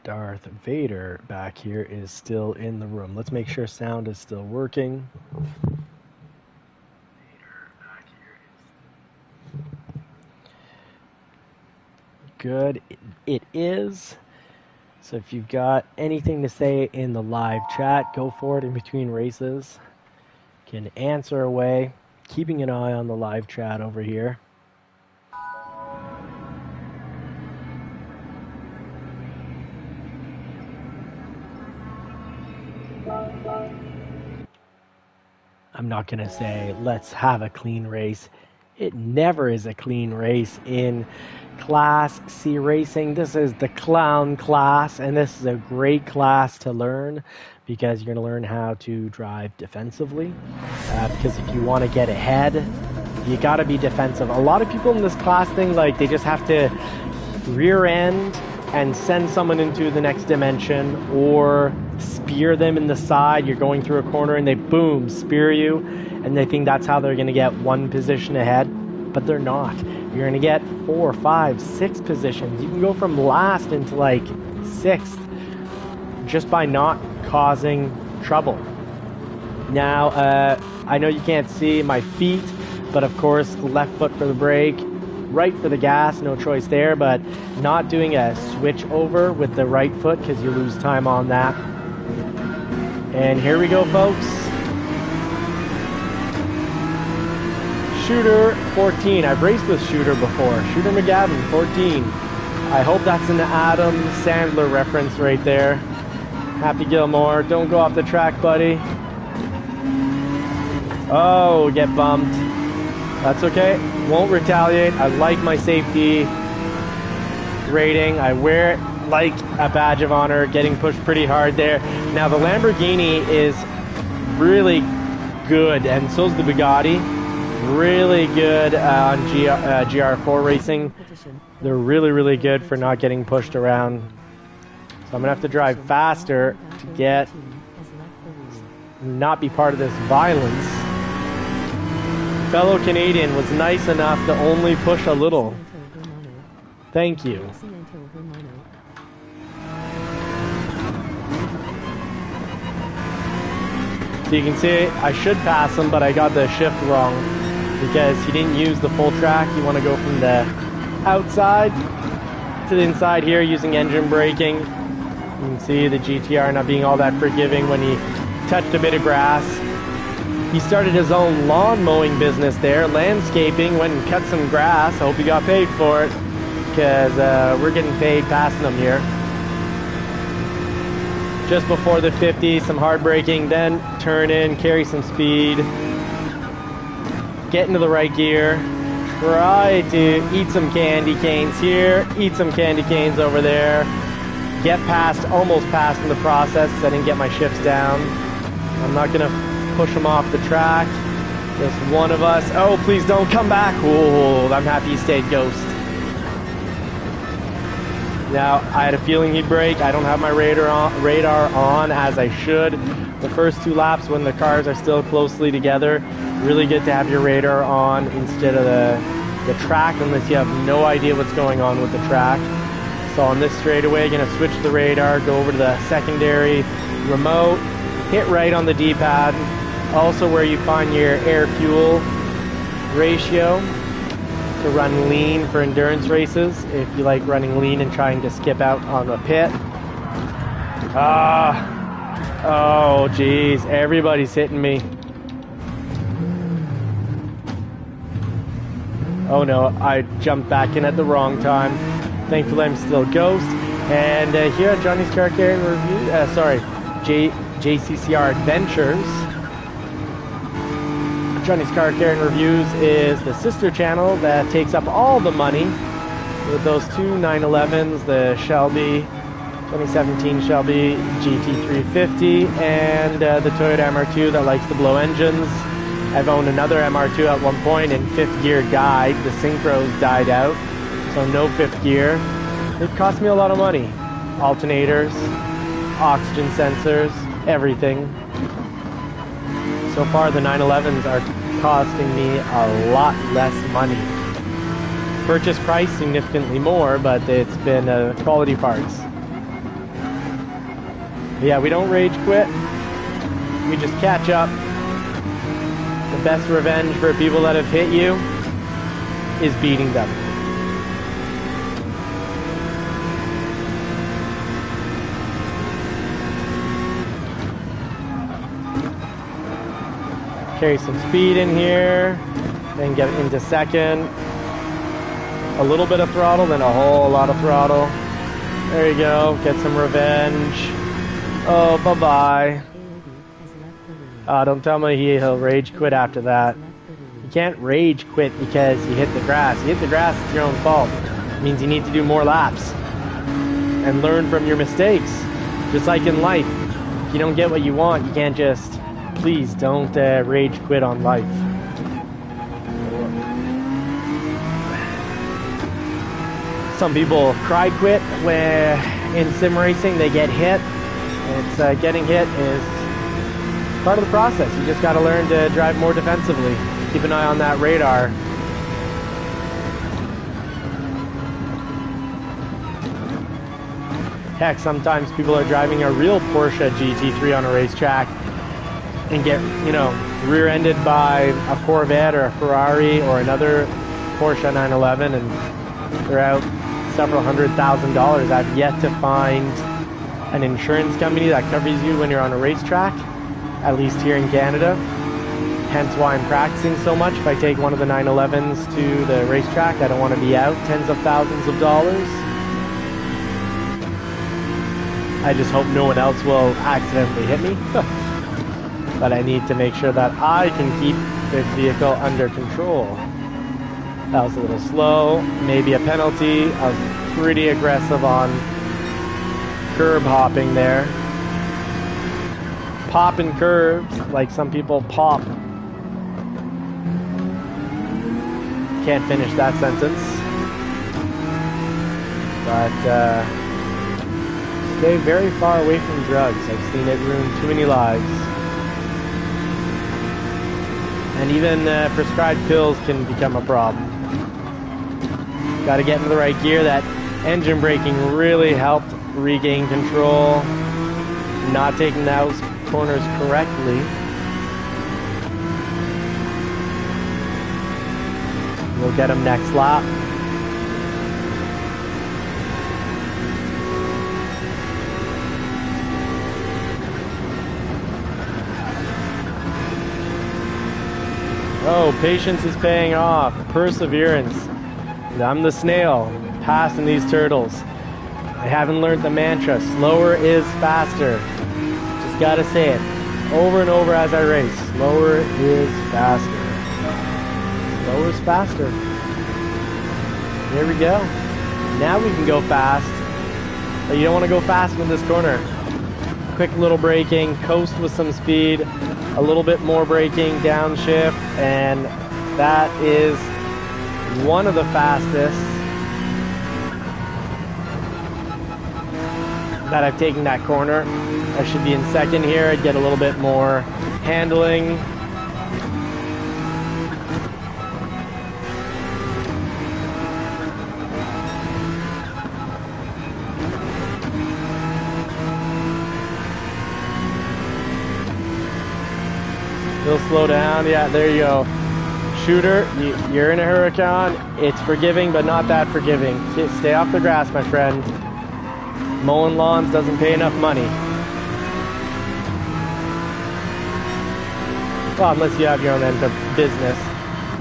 Darth Vader back here is still in the room. Let's make sure sound is still working. Good, it is. So if you've got anything to say in the live chat, go for it in between races. Can answer away, keeping an eye on the live chat over here. I'm not going to say, let's have a clean race. It never is a clean race in Class C racing. This is the clown class, and this is a great class to learn because you're going to learn how to drive defensively. Because if you want to get ahead, you got to be defensive. A lot of people in this class thing, like, they just have to rear end and send someone into the next dimension, or spear them in the side. You're going through a corner and they boom, spear you, and they think that's how they're going to get one position ahead, but they're not. You're going to get 4, 5, 6 positions. You can go from last into like 6th just by not causing trouble. Now, I know you can't see my feet, but of course, left foot for the brake, right for the gas, no choice there, but not doing a switch over with the right foot because you lose time on that. And here we go, folks. Shooter 14. I've raced with Shooter before. Shooter McGavin 14. I hope that's an Adam Sandler reference right there. Happy Gilmore. Don't go off the track, buddy. Oh, get bumped. That's okay. Won't retaliate. I like my safety rating. I wear it like a badge of honor. Getting pushed pretty hard there. Now the Lamborghini is really good, and so is the Bugatti. Really good on GR4 racing. They're really, really good for not getting pushed around. So I'm gonna have to drive faster to not be part of this violence. Fellow Canadian was nice enough to only push a little. Thank you. So you can see I should pass him, but I got the shift wrong because he didn't use the full track. You want to go from the outside to the inside here using engine braking. You can see the GTR not being all that forgiving when he touched a bit of grass. He started his own lawn mowing business there, landscaping, went and cut some grass. I hope he got paid for it, because we're getting paid passing him here. Just before the 50, some hard braking, then turn in, carry some speed, get into the right gear, try to eat some candy canes here, eat some candy canes over there, get past, almost past in the process because I didn't get my shifts down. I'm not going to push him off the track. Just one of us. Oh, please don't come back. Oh, I'm happy he stayed ghost. Now, I had a feeling he'd brake. I don't have my radar on as I should. The first 2 laps when the cars are still closely together, really good to have your radar on instead of the track, unless you have no idea what's going on with the track. So on this straightaway, going to switch the radar, go over to the secondary remote, hit right on the D-pad. Also where you find your air-fuel ratio to run lean for endurance races, if you like running lean and trying to skip out on the pit. Oh geez, everybody's hitting me. Oh no, I jumped back in at the wrong time. Thankfully I'm still ghost. And here at Johnny's Car Care and Review, JCCR Adventures, Johnny's Car Care and Reviews is the sister channel that takes up all the money with those 2 911s, the Shelby 2017 Shelby GT350 and the Toyota MR2 that likes to blow engines. I've owned another MR2 at one point, and 5th gear died. The synchros died out, so no 5th gear. It cost me a lot of money. Alternators, oxygen sensors, everything. So far the 911s are costing me a lot less money. Purchase price significantly more, but it's been quality parts. Yeah, we don't rage quit. We just catch up. The best revenge for people that have hit you is beating them. Carry some speed in here, then get into second. A little bit of throttle, then a whole lot of throttle. There you go, get some revenge. Oh, bye-bye. Don't tell me he'll rage quit after that. You can't rage quit because you hit the grass. You hit the grass, it's your own fault. It means you need to do more laps and learn from your mistakes. Just like in life, if you don't get what you want, you can't just, please don't rage quit on life. Some people cry quit where in sim racing they get hit. It's getting hit is part of the process. You just got to learn to drive more defensively. Keep an eye on that radar. Heck, sometimes people are driving a real Porsche GT3 on a racetrack and get, you know, rear-ended by a Corvette or a Ferrari or another Porsche 911, and they're out several $100,000. I've yet to find an insurance company that covers you when you're on a racetrack, at least here in Canada. Hence why I'm practicing so much. If I take one of the 911s to the racetrack, I don't want to be out tens of thousands of dollars. I just hope no one else will accidentally hit me. But I need to make sure that I can keep this vehicle under control. That was a little slow, maybe a penalty. I was pretty aggressive on curb hopping there. Popping curbs, like some people pop. Can't finish that sentence. But stay very far away from drugs. I've seen it ruin too many lives. And even prescribed pills can become a problem. Got to get into the right gear. That engine braking really helped regain control. Not taking those corners correctly. We'll get him next lap. Oh, patience is paying off. Perseverance. And I'm the snail, passing these turtles. I haven't learned the mantra, slower is faster. Just gotta say it over and over as I race. Slower is faster. Slower is faster. There we go. Now we can go fast. But you don't want to go fast in this corner. Quick little braking, coast with some speed, a little bit more braking, downshift, and that is one of the fastest that I've taken that corner. I should be in second here. I'd get a little bit more handling. He'll slow down. Yeah, there you go. Shooter, you're in a Huracán. It's forgiving, but not that forgiving. Stay off the grass, my friend. Mowing lawns doesn't pay enough money. Well, unless you have your own end of business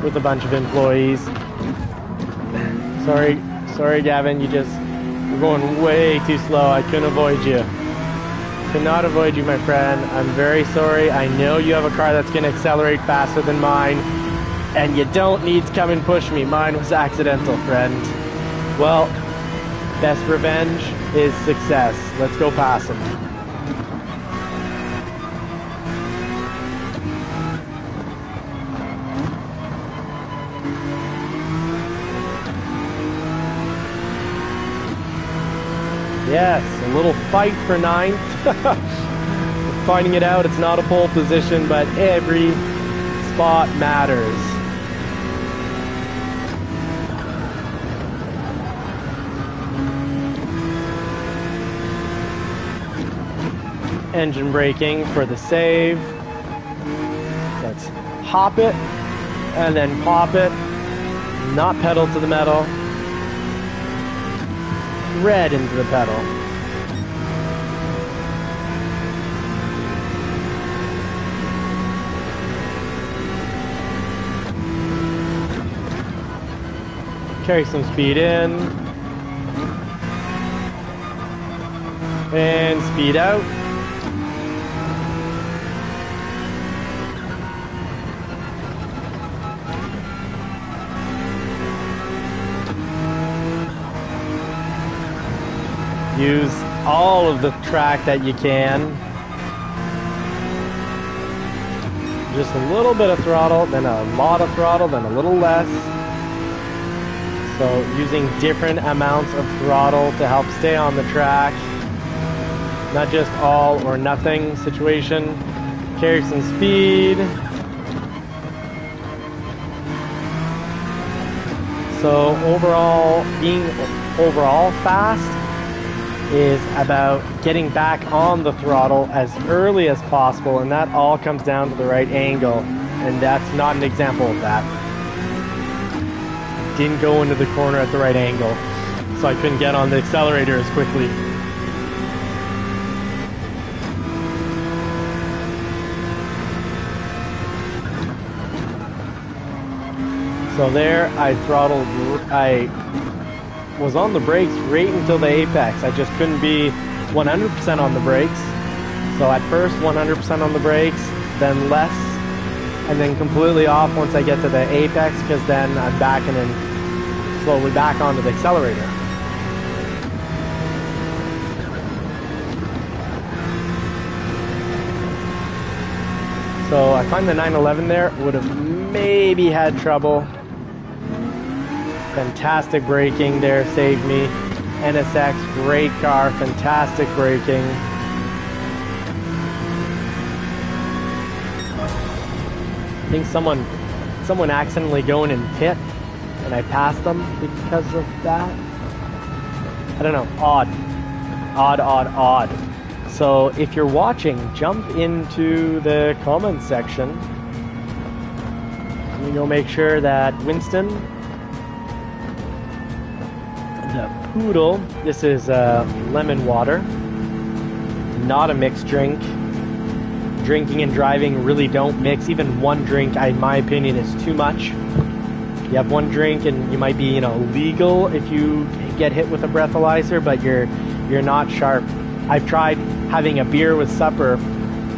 with a bunch of employees. Sorry, Gavin. You're going way too slow. I couldn't avoid you. Could not avoid you, my friend. I'm very sorry. I know you have a car that's going to accelerate faster than mine, and you don't need to come and push me. Mine was accidental, friend. Well, best revenge is success. Let's go past him. Yes, a little fight for ninth. Finding it out, it's not a pole position, but every spot matters. engine braking for the save. Let's hop it and then pop it. Not pedal to the metal. Red into the pedal. Carry some speed in. And speed out. Use all of the track that you can. Just a little bit of throttle, then a lot of throttle, then a little less. So using different amounts of throttle to help stay on the track. Not just all or nothing situation. Carry some speed. So overall, being overall fast is about getting back on the throttle as early as possible, and that all comes down to the right angle, and that's not an example of that. Didn't go into the corner at the right angle, so I couldn't get on the accelerator as quickly. So there, I was on the brakes right until the apex. I just couldn't be 100% on the brakes. So at first 100% on the brakes, then less, and then completely off once I get to the apex, because then I'm backing in slowly back onto the accelerator. So I find the 911 there would have maybe had trouble. Fantastic braking there, saved me. NSX, great car, fantastic braking. I think someone accidentally going in pit, and I passed them because of that. I don't know, odd. So if you're watching, jump into the comments section. You'll make sure that Winston, the Poodle, this is lemon water, not a mixed drink. Drinking and driving really don't mix. Even one drink, in my opinion, is too much. You have one drink and you might be, legal if you get hit with a breathalyzer, but you're not sharp. I've tried having a beer with supper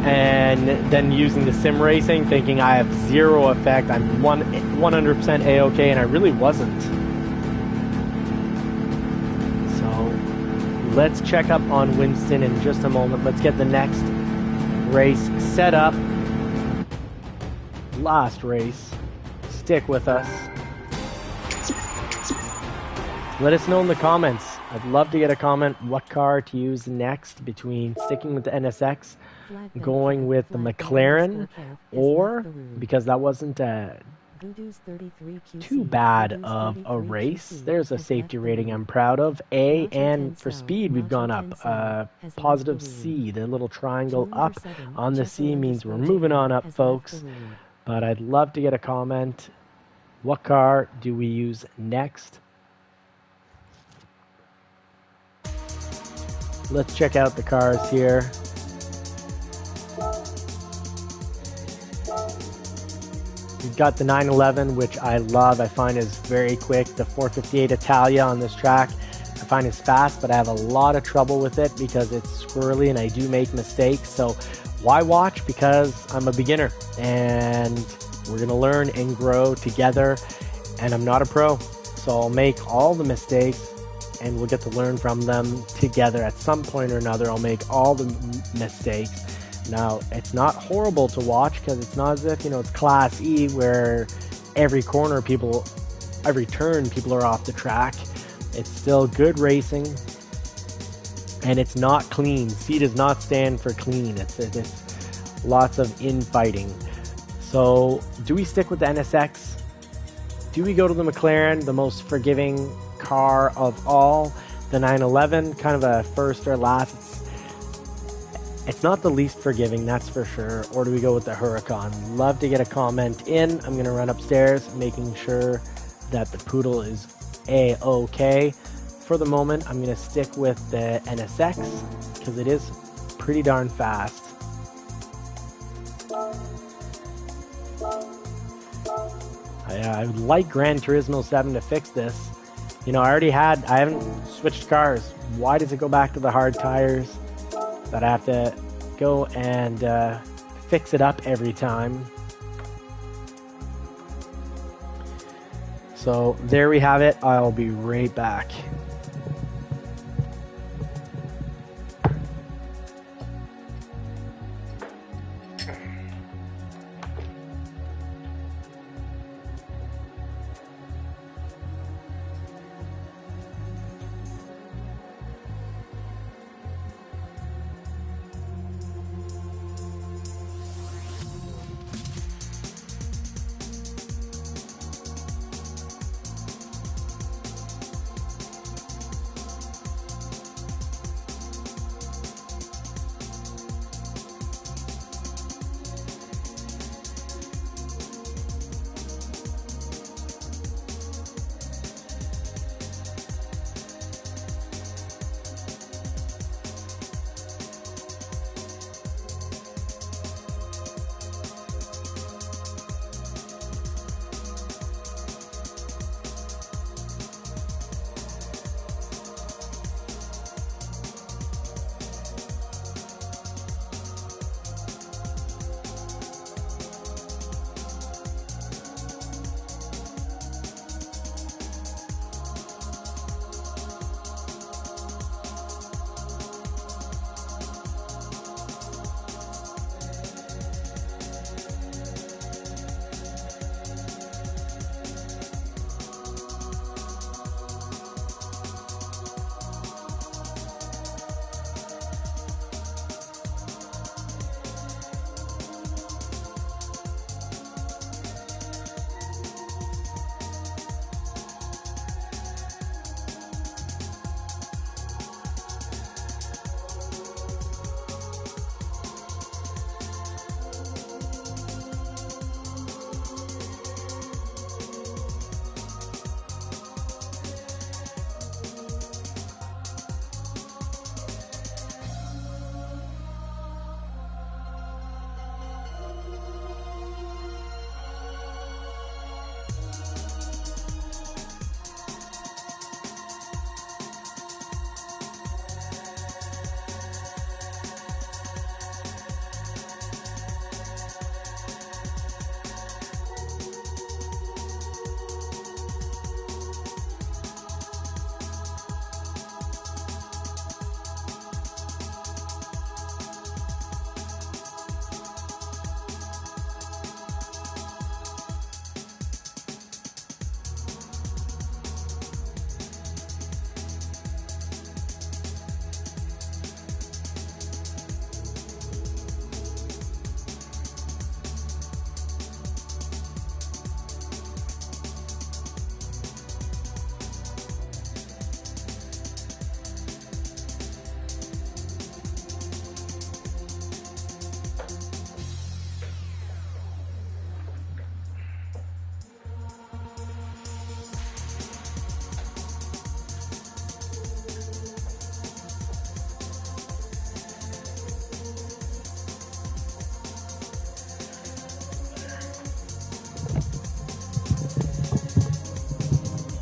and then using the sim racing, thinking I have zero effect. I'm 100% A-OK, and I really wasn't. So let's check up on Winston in just a moment. Let's get the next race set up. Last race. Stick with us. Let us know in the comments. I'd love to get a comment what car to use next between sticking with the NSX, going with the McLaren, or, because that wasn't too bad of a race, there's a safety rating I'm proud of. A, and for speed we've gone up. Positive C, the little triangle up on the C means we're moving on up, folks. But I'd love to get a comment. What car do we use next? Let's check out the cars here. We've got the 911, which I love. I find is very quick. The 458 Italia on this track, I find is fast, but I have a lot of trouble with it because it's squirrely and I do make mistakes. So why watch? Because I'm a beginner and we're going to learn and grow together. And I'm not a pro, so I'll make all the mistakes and we'll get to learn from them together. At some point or another, I'll make all the mistakes. Now, it's not horrible to watch because it's not as if, it's Class E where every corner every turn people are off the track. It's still good racing and it's not clean. C does not stand for clean. It's lots of infighting. So do we stick with the NSX? Do we go to the McLaren, the most forgiving car of all? The 911, kind of a first or last. It's not the least forgiving, that's for sure. Or do we go with the Huracan? Love to get a comment in. I'm going to run upstairs, making sure that the Poodle is A-OK. For the moment, I'm going to stick with the NSX because it is pretty darn fast. I would like Gran Turismo 7 to fix this. You know, I haven't switched cars. Why does it go back to the hard tires that I have to go and fix it up every time? So there we have it. I'll be right back.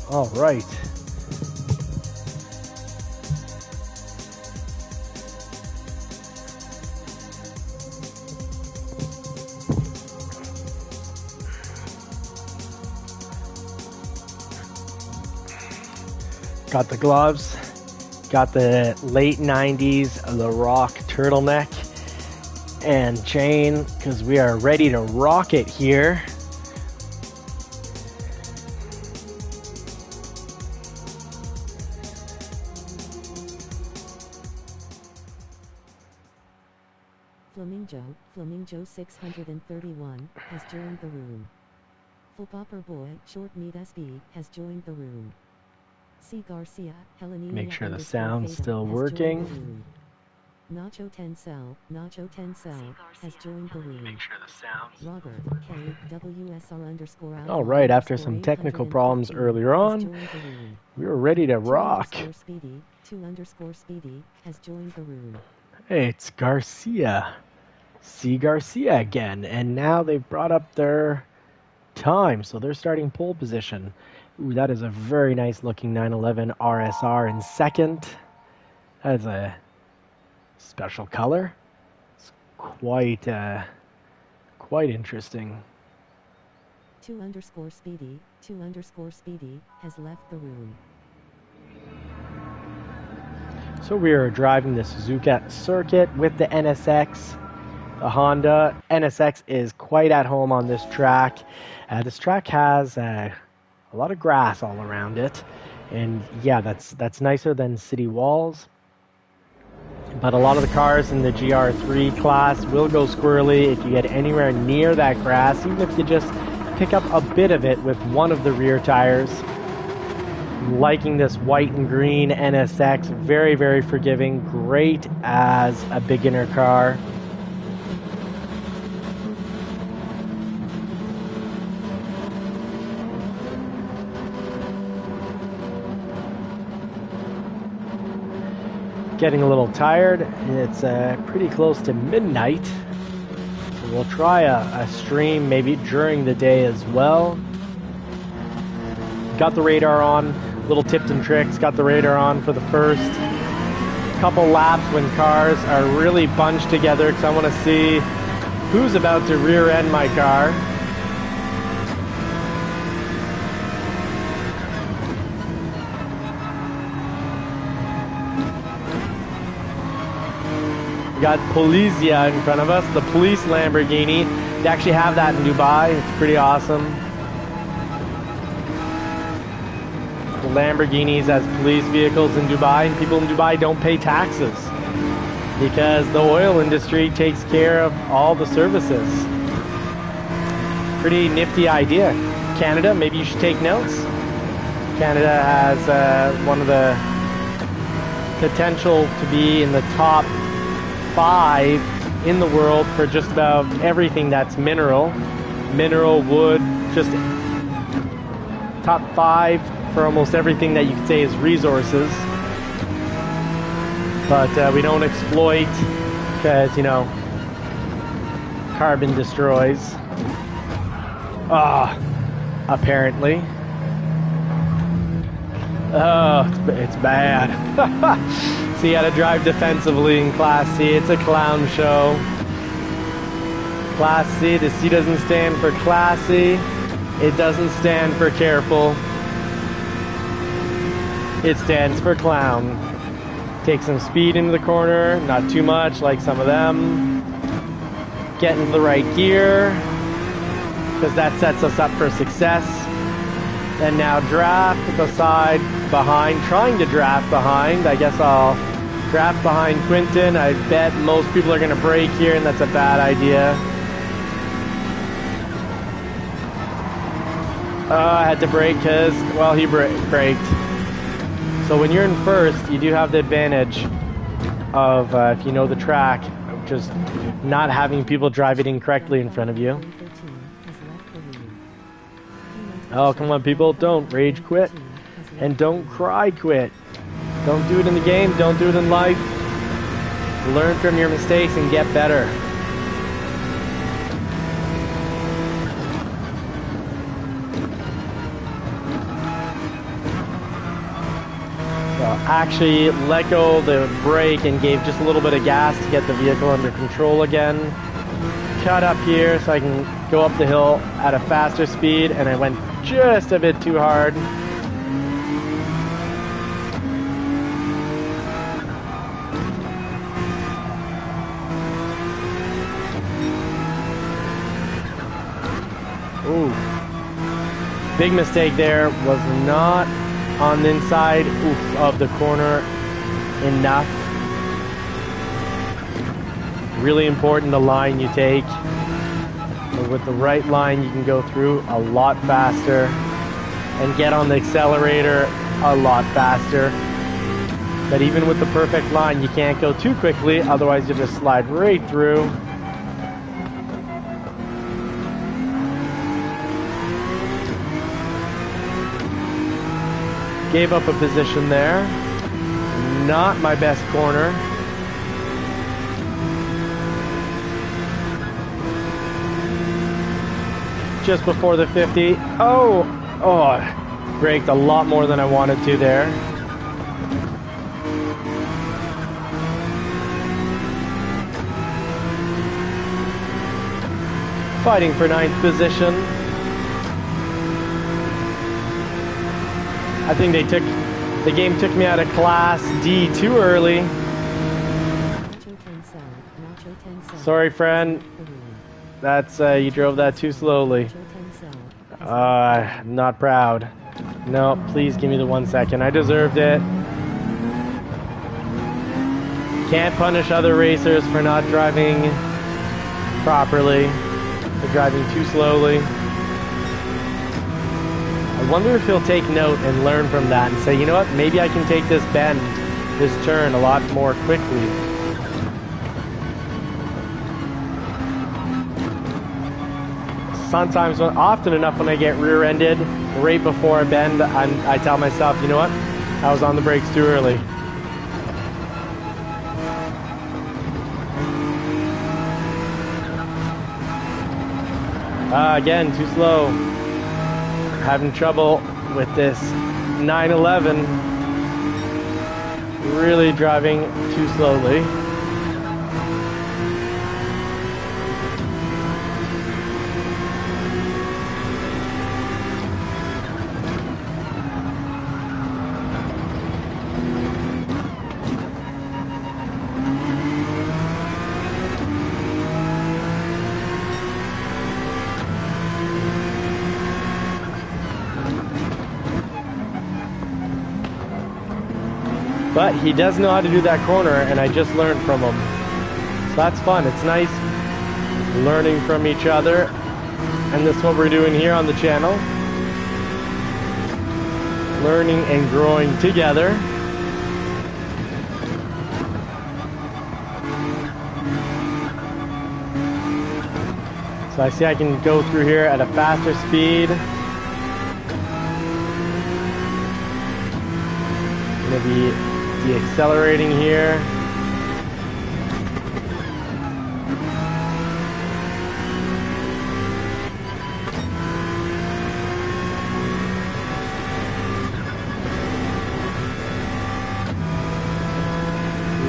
All right. Got the gloves, got the late 90s The Rock turtleneck and chain because we are ready to rock it here. Flamingo 631 has joined the room. Fullpopper Boy Short Meat SB has joined the room. C. Garcia, Helenia Make sure the _ sound's Feta still has working. joined the room. Nacho Tencel has joined the room. Make sure the sounds. Robert KWSR_. All right, after some technical problems earlier on, we were ready to rock. Speedy 2_Speedy has joined the room. Hey, it's Garcia. C. Garcia again, and now they've brought up their time, so they're starting pole position. Ooh, that is a very nice looking 911 RSR in second. That is a special color. It's quite interesting. 2_Speedy has left the room. So we are driving the Suzuka circuit with the NSX. The Honda NSX is quite at home on this track. This track has a lot of grass all around it, and yeah, that's nicer than city walls. But a lot of the cars in the GR3 class will go squirrely if you get anywhere near that grass, even if you just pick up a bit of it with one of the rear tires. I'm liking this white and green NSX, very, very forgiving, great as a beginner car. Getting a little tired. It's pretty close to midnight. So we'll try a stream maybe during the day as well. Got the radar on. Little tips and tricks. Got the radar on for the first couple laps when cars are really bunched together, because I want to see who's about to rear end my car. We got Polizia in front of us, the police Lamborghini. They actually have that in Dubai. It's pretty awesome. The Lamborghinis as police vehicles in Dubai, and people in Dubai don't pay taxes because the oil industry takes care of all the services. Pretty nifty idea. Canada, maybe you should take notes. Canada has one of the potential to be in the top 5 in the world for just about everything that's mineral, wood, just top 5 for almost everything that you could say is resources. But we don't exploit because, you know, carbon destroys. Apparently. Oh, it's bad. So you gotta drive defensively in Class C. It's a clown show. Class C, the C doesn't stand for classy. It doesn't stand for careful. It stands for clown. Take some speed into the corner, not too much like some of them. Get into the right gear, because that sets us up for success. And now draft beside, behind, trying to draft behind. I guess I'll draft behind Quinton. I bet most people are going to brake here, and that's a bad idea. I had to brake because, well, he braked. So when you're in first, you do have the advantage of, if you know the track, of just not having people drive it incorrectly in front of you. Oh, come on, people. Don't rage quit. And don't cry quit. Don't do it in the game. Don't do it in life. Learn from your mistakes and get better. So actually let go of the brake and gave just a little bit of gas to get the vehicle under control again. Cut up here so I can go up the hill at a faster speed, and I went just a bit too hard. Ooh. Big mistake there, was not on the inside of the corner enough. Really important the line you take. But with the right line you can go through a lot faster and get on the accelerator a lot faster. But even with the perfect line, you can't go too quickly, otherwise you'll just slide right through. Gave up a position there. Not my best corner. Just before the 50. Oh, braked a lot more than I wanted to there. Fighting for 9th position. I think the game took me out of Class D too early. Sorry, friend. That's, you drove that too slowly. Not proud. No, please give me the 1 second. I deserved it. Can't punish other racers for not driving properly. For driving too slowly. I wonder if he'll take note and learn from that and say, you know what, maybe I can take this bend, this turn a lot more quickly. Sometimes, often enough when I get rear-ended right before a bend, I tell myself, you know what, I was on the brakes too early. Again, too slow. Having trouble with this 911. Really driving too slowly. But he does know how to do that corner, and I just learned from him. So that's fun. It's nice learning from each other. And that's what we're doing here on the channel. Learning and growing together. So I see I can go through here at a faster speed. Gonna be deaccelerating here.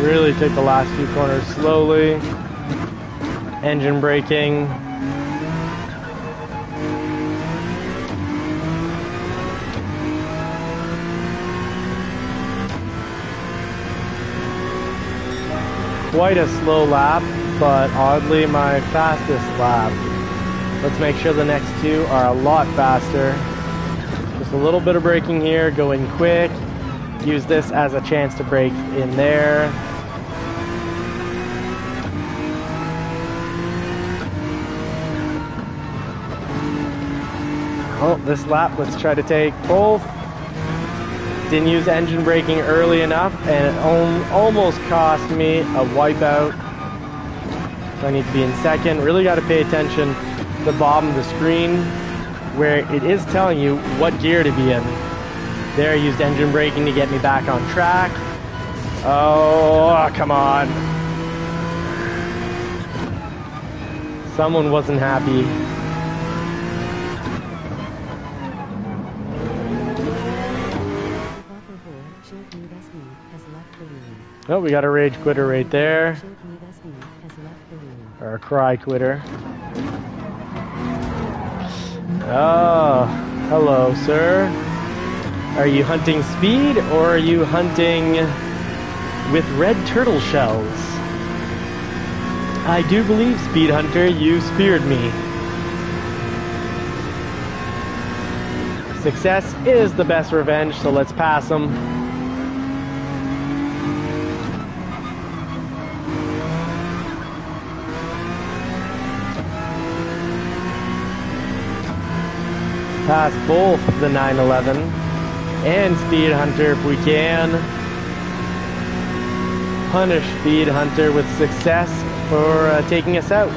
Really took the last few corners slowly. Engine braking. Quite a slow lap, but oddly my fastest lap. Let's make sure the next two are a lot faster. Just a little bit of braking here, going quick. Use this as a chance to brake in there. Oh, this lap, let's try to take both. Didn't use engine braking early enough, and it almost cost me a wipeout. So I need to be in second. Really got to pay attention to the bottom of the screen where it is telling you what gear to be in. There, I used engine braking to get me back on track. Oh, come on. Someone wasn't happy. Oh, we got a rage quitter right there. Or a cry quitter. Oh, hello, sir. Are you hunting speed or are you hunting with red turtle shells? I do believe, Speed Hunter, you speared me. Success is the best revenge, so let's pass him. Pass both the 911 and Speed Hunter if we can. punish Speed Hunter with success for taking us out.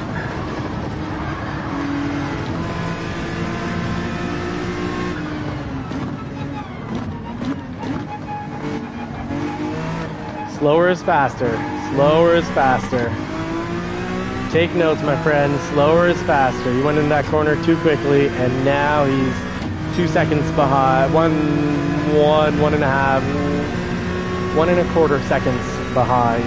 Slower is faster. Slower is faster. Take notes, my friend. Slower is faster. He went in that corner too quickly, and now he's 2 seconds behind. 1.25 seconds behind.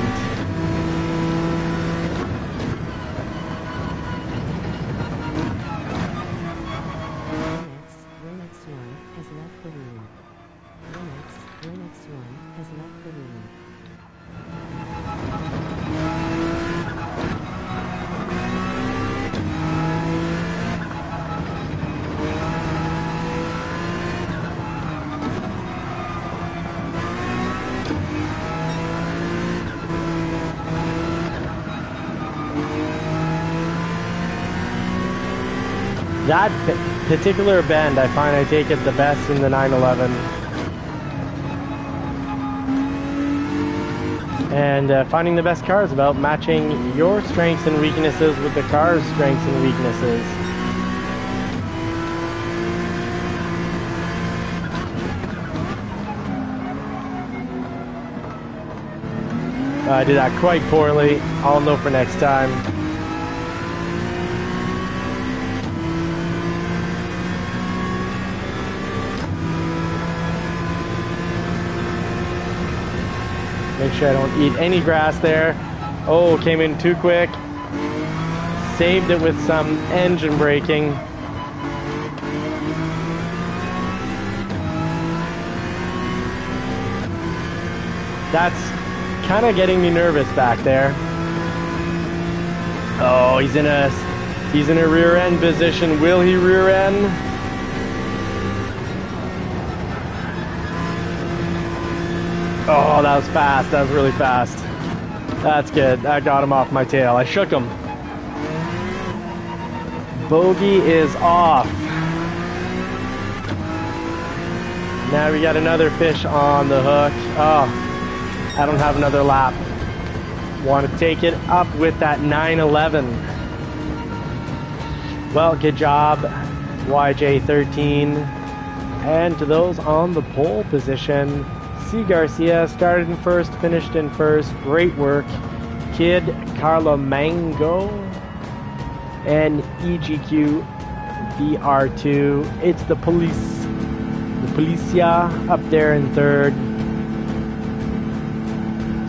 That particular bend, I find I take it the best in the 911. And finding the best car is about matching your strengths and weaknesses with the car's strengths and weaknesses. I did that quite poorly. I'll know for next time. Make sure I don't eat any grass there. Oh, came in too quick. Saved it with some engine braking. That's kind of getting me nervous back there. Oh, he's in a rear end position. Will he rear end? Oh, that was fast. That was really fast. That's good. I got him off my tail. I shook him. Bogey is off. Now we got another fish on the hook. Oh, I don't have another lap. Want to take it up with that 911. Well, good job, YJ13. And to those on the pole position, C. Garcia started in first, finished in first. Great work. Kid Carla Mango and EGQ VR2. It's the Policia up there in third.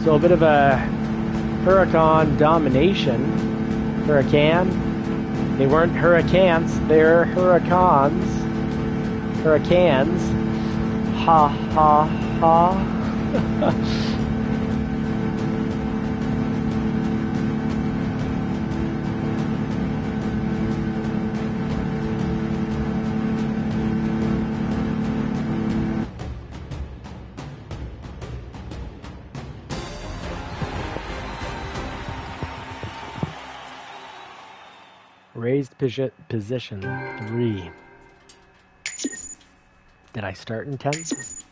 So a bit of a Huracan domination. Huracan. They weren't Hurricanes, they're Huracans. Hurricanes. Ha ha ha. Raised position 3. Did I start in 10th?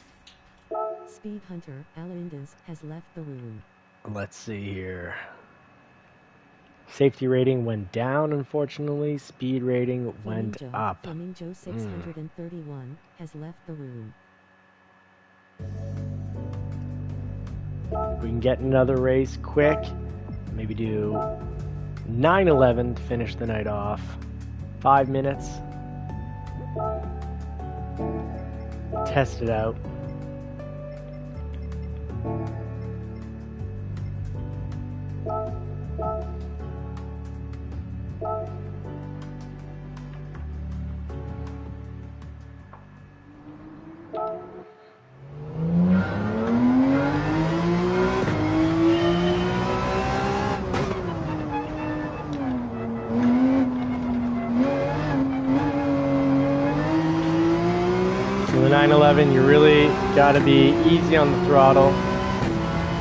Speed Hunter Alendez has left the room. Let's see here. Safety rating went down, unfortunately. Speed rating went up. Flamingo 631 has left the room. We can get another race quick. Maybe do 9-11 to finish the night off. 5 minutes. Test it out. So the 911, you really got to be easy on the throttle.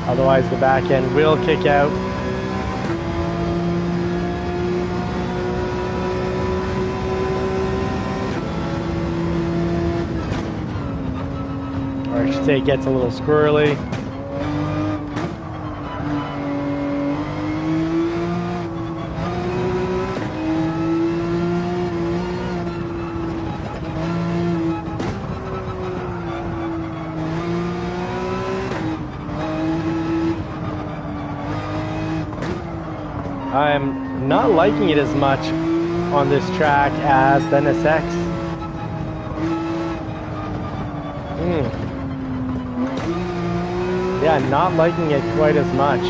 Otherwise the back end will kick out. Or I should say it gets a little squirrely. I'm not liking it as much on this track as the NSX. Yeah, not liking it quite as much.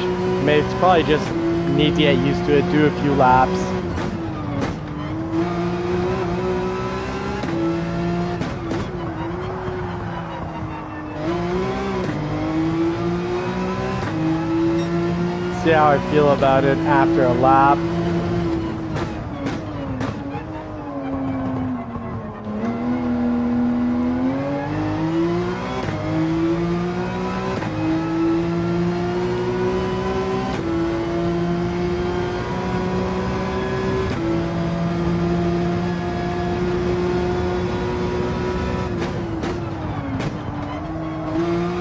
Maybe it's probably just need to get used to it, do a few laps. See how I feel about it after a lap.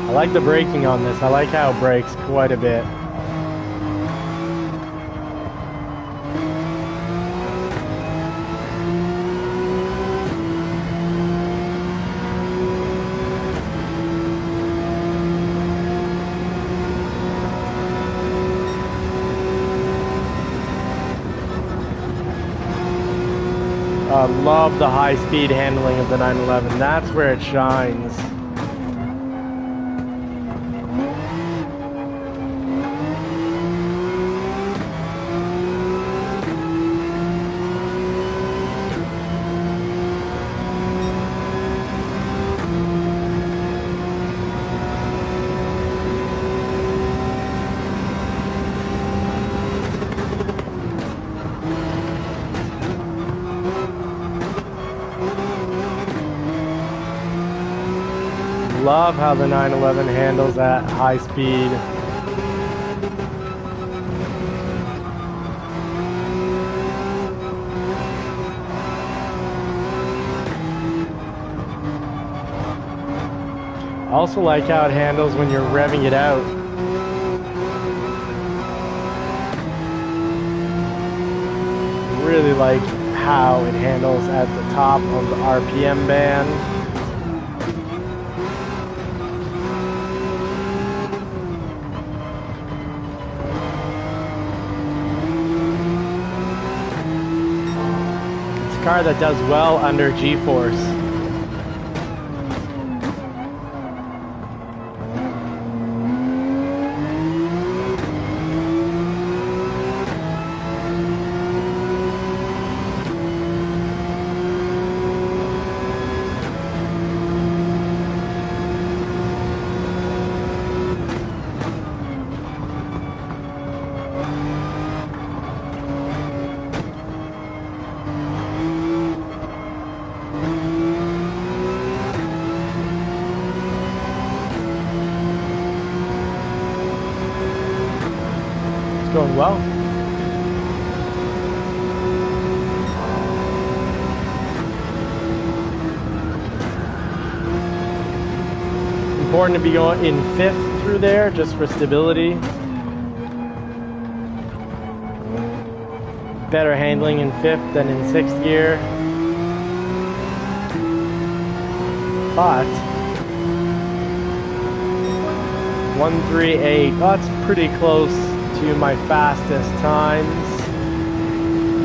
I like the braking on this. I like how it brakes quite a bit. I love the high-speed handling of the 911. That's where it shines. Love how the 911 handles at high speed. I also like how it handles when you're revving it out. Really like how it handles at the top of the RPM band. Car that does well under G-force. Going well. Important to be going in 5th through there just for stability. Better handling in 5th than in 6th gear. But 138, that's pretty close to my fastest times.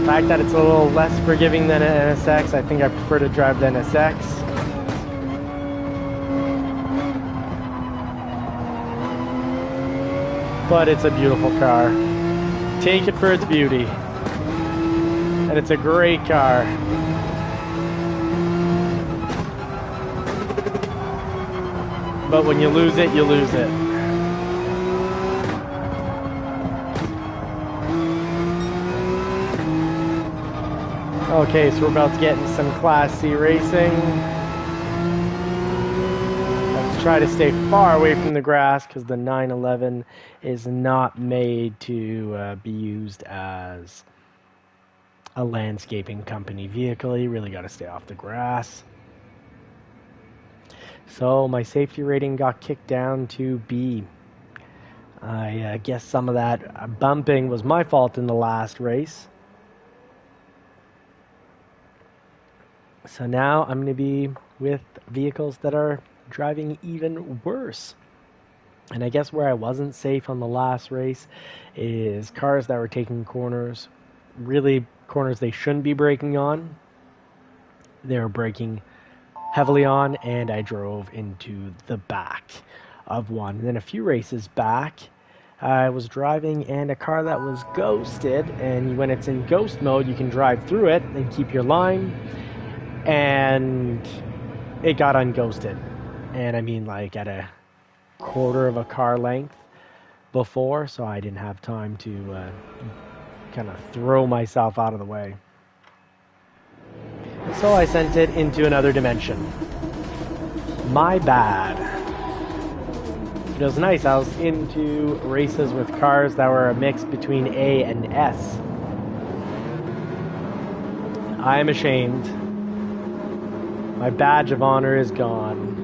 The fact that it's a little less forgiving than an NSX, I think I prefer to drive the NSX. But it's a beautiful car. Take it for its beauty. And it's a great car. But when you lose it, you lose it. Okay, so we're about to get into some Class C racing. Let's try to stay far away from the grass because the 911 is not made to be used as a landscaping company vehicle. You really got to stay off the grass. So my safety rating got kicked down to B. I guess some of that bumping was my fault in the last race. So now I'm going to be with vehicles that are driving even worse. And I guess where I wasn't safe on the last race is cars that were taking corners, really corners they shouldn't be braking on. They were braking heavily on, and I drove into the back of one. And then a few races back, I was driving and a car that was ghosted, and when it's in ghost mode, you can drive through it and keep your line, and it got unghosted. And I mean, like at a quarter of a car length before, so I didn't have time to kind of throw myself out of the way. So I sent it into another dimension. My bad. It was nice. I was into races with cars that were a mix between A and S. I am ashamed. My badge of honor is gone.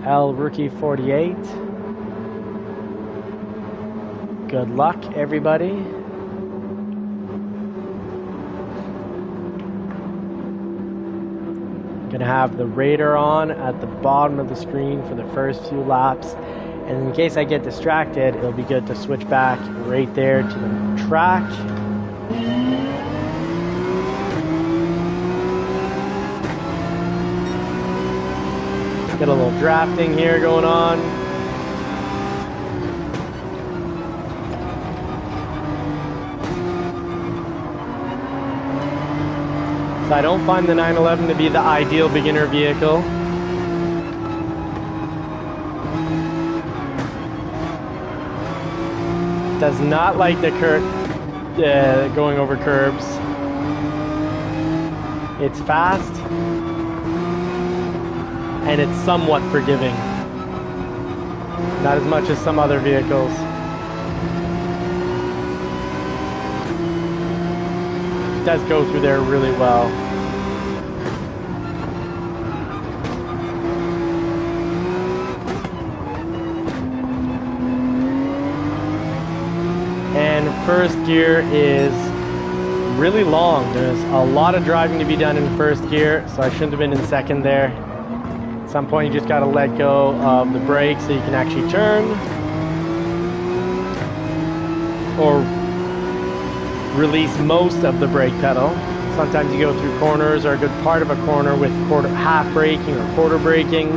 L Rookie 48. Good luck, everybody. Gonna have the radar on at the bottom of the screen for the first few laps, and in case I get distracted, it'll be good to switch back right there to the track. Get a little drafting here going on. So I don't find the 911 to be the ideal beginner vehicle. Does not like the going over curbs. It's fast, and it's somewhat forgiving. Not as much as some other vehicles. It does go through there really well. And first gear is really long. There's a lot of driving to be done in first gear, so I shouldn't have been in second there. At some point you just got to let go of the brake so you can actually turn, or release most of the brake pedal. Sometimes you go through corners, or a good part of a corner, with half braking or quarter braking.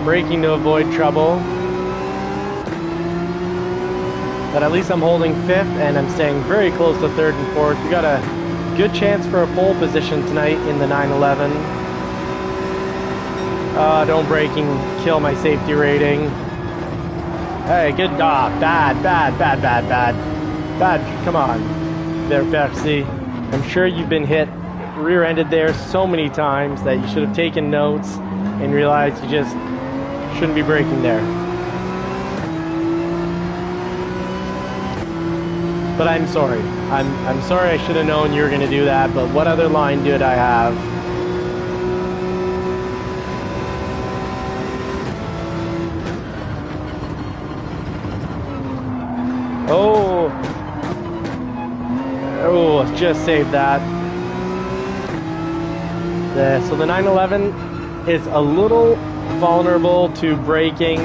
Braking to avoid trouble. But at least I'm holding fifth, and I'm staying very close to third and fourth. We got a good chance for a pole position tonight in the 911. Don't braking kill my safety rating. Hey, good. Bad. Come on there, Pepsi. I'm sure you've been hit rear-ended there so many times that you should have taken notes and realized you just shouldn't be braking there. But I'm sorry. I'm sorry. I should have known you were going to do that, but what other line did I have? Oh, just saved that. So the 911 is a little vulnerable to braking,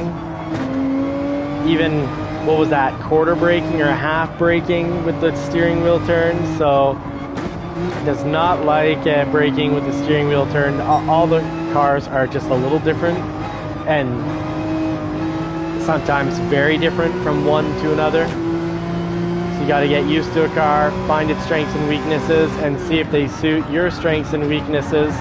even, what was that, quarter braking or half braking with the steering wheel turn. So it does not like braking with the steering wheel turn. All the cars are just a little different, and sometimes very different from one to another. So you got to get used to a car, find its strengths and weaknesses, and see if they suit your strengths and weaknesses.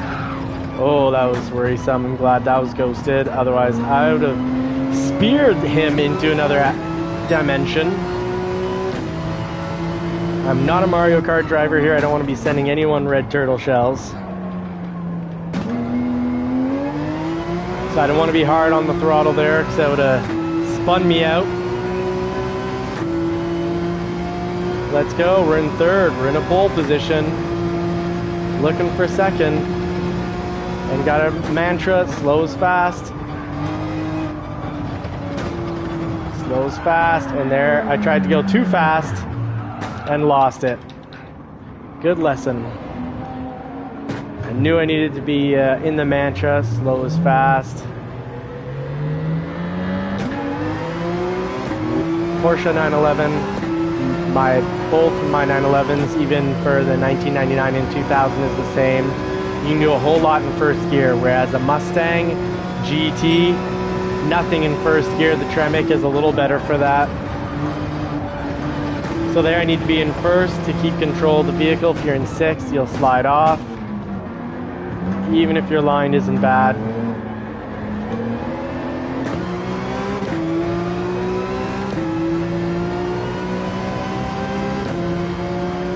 Oh, that was worrisome. I'm glad that was ghosted. Otherwise, I would have speared him into another dimension. I'm not a Mario Kart driver here. I don't want to be sending anyone red turtle shells. So I don't want to be hard on the throttle there, because that would have spun me out. Let's go. We're in third. We're in a pole position. Looking for second. And got a mantra, slows fast. Slows fast, and there I tried to go too fast and lost it. Good lesson. I knew I needed to be in the mantra, slow is fast. Porsche 911, both my 911s, even for the 1999 and 2000, is the same. You can do a whole lot in first gear, whereas a Mustang GT, nothing in first gear. The Tremec is a little better for that. So there I need to be in first to keep control of the vehicle. If you're in sixth, you'll slide off, even if your line isn't bad.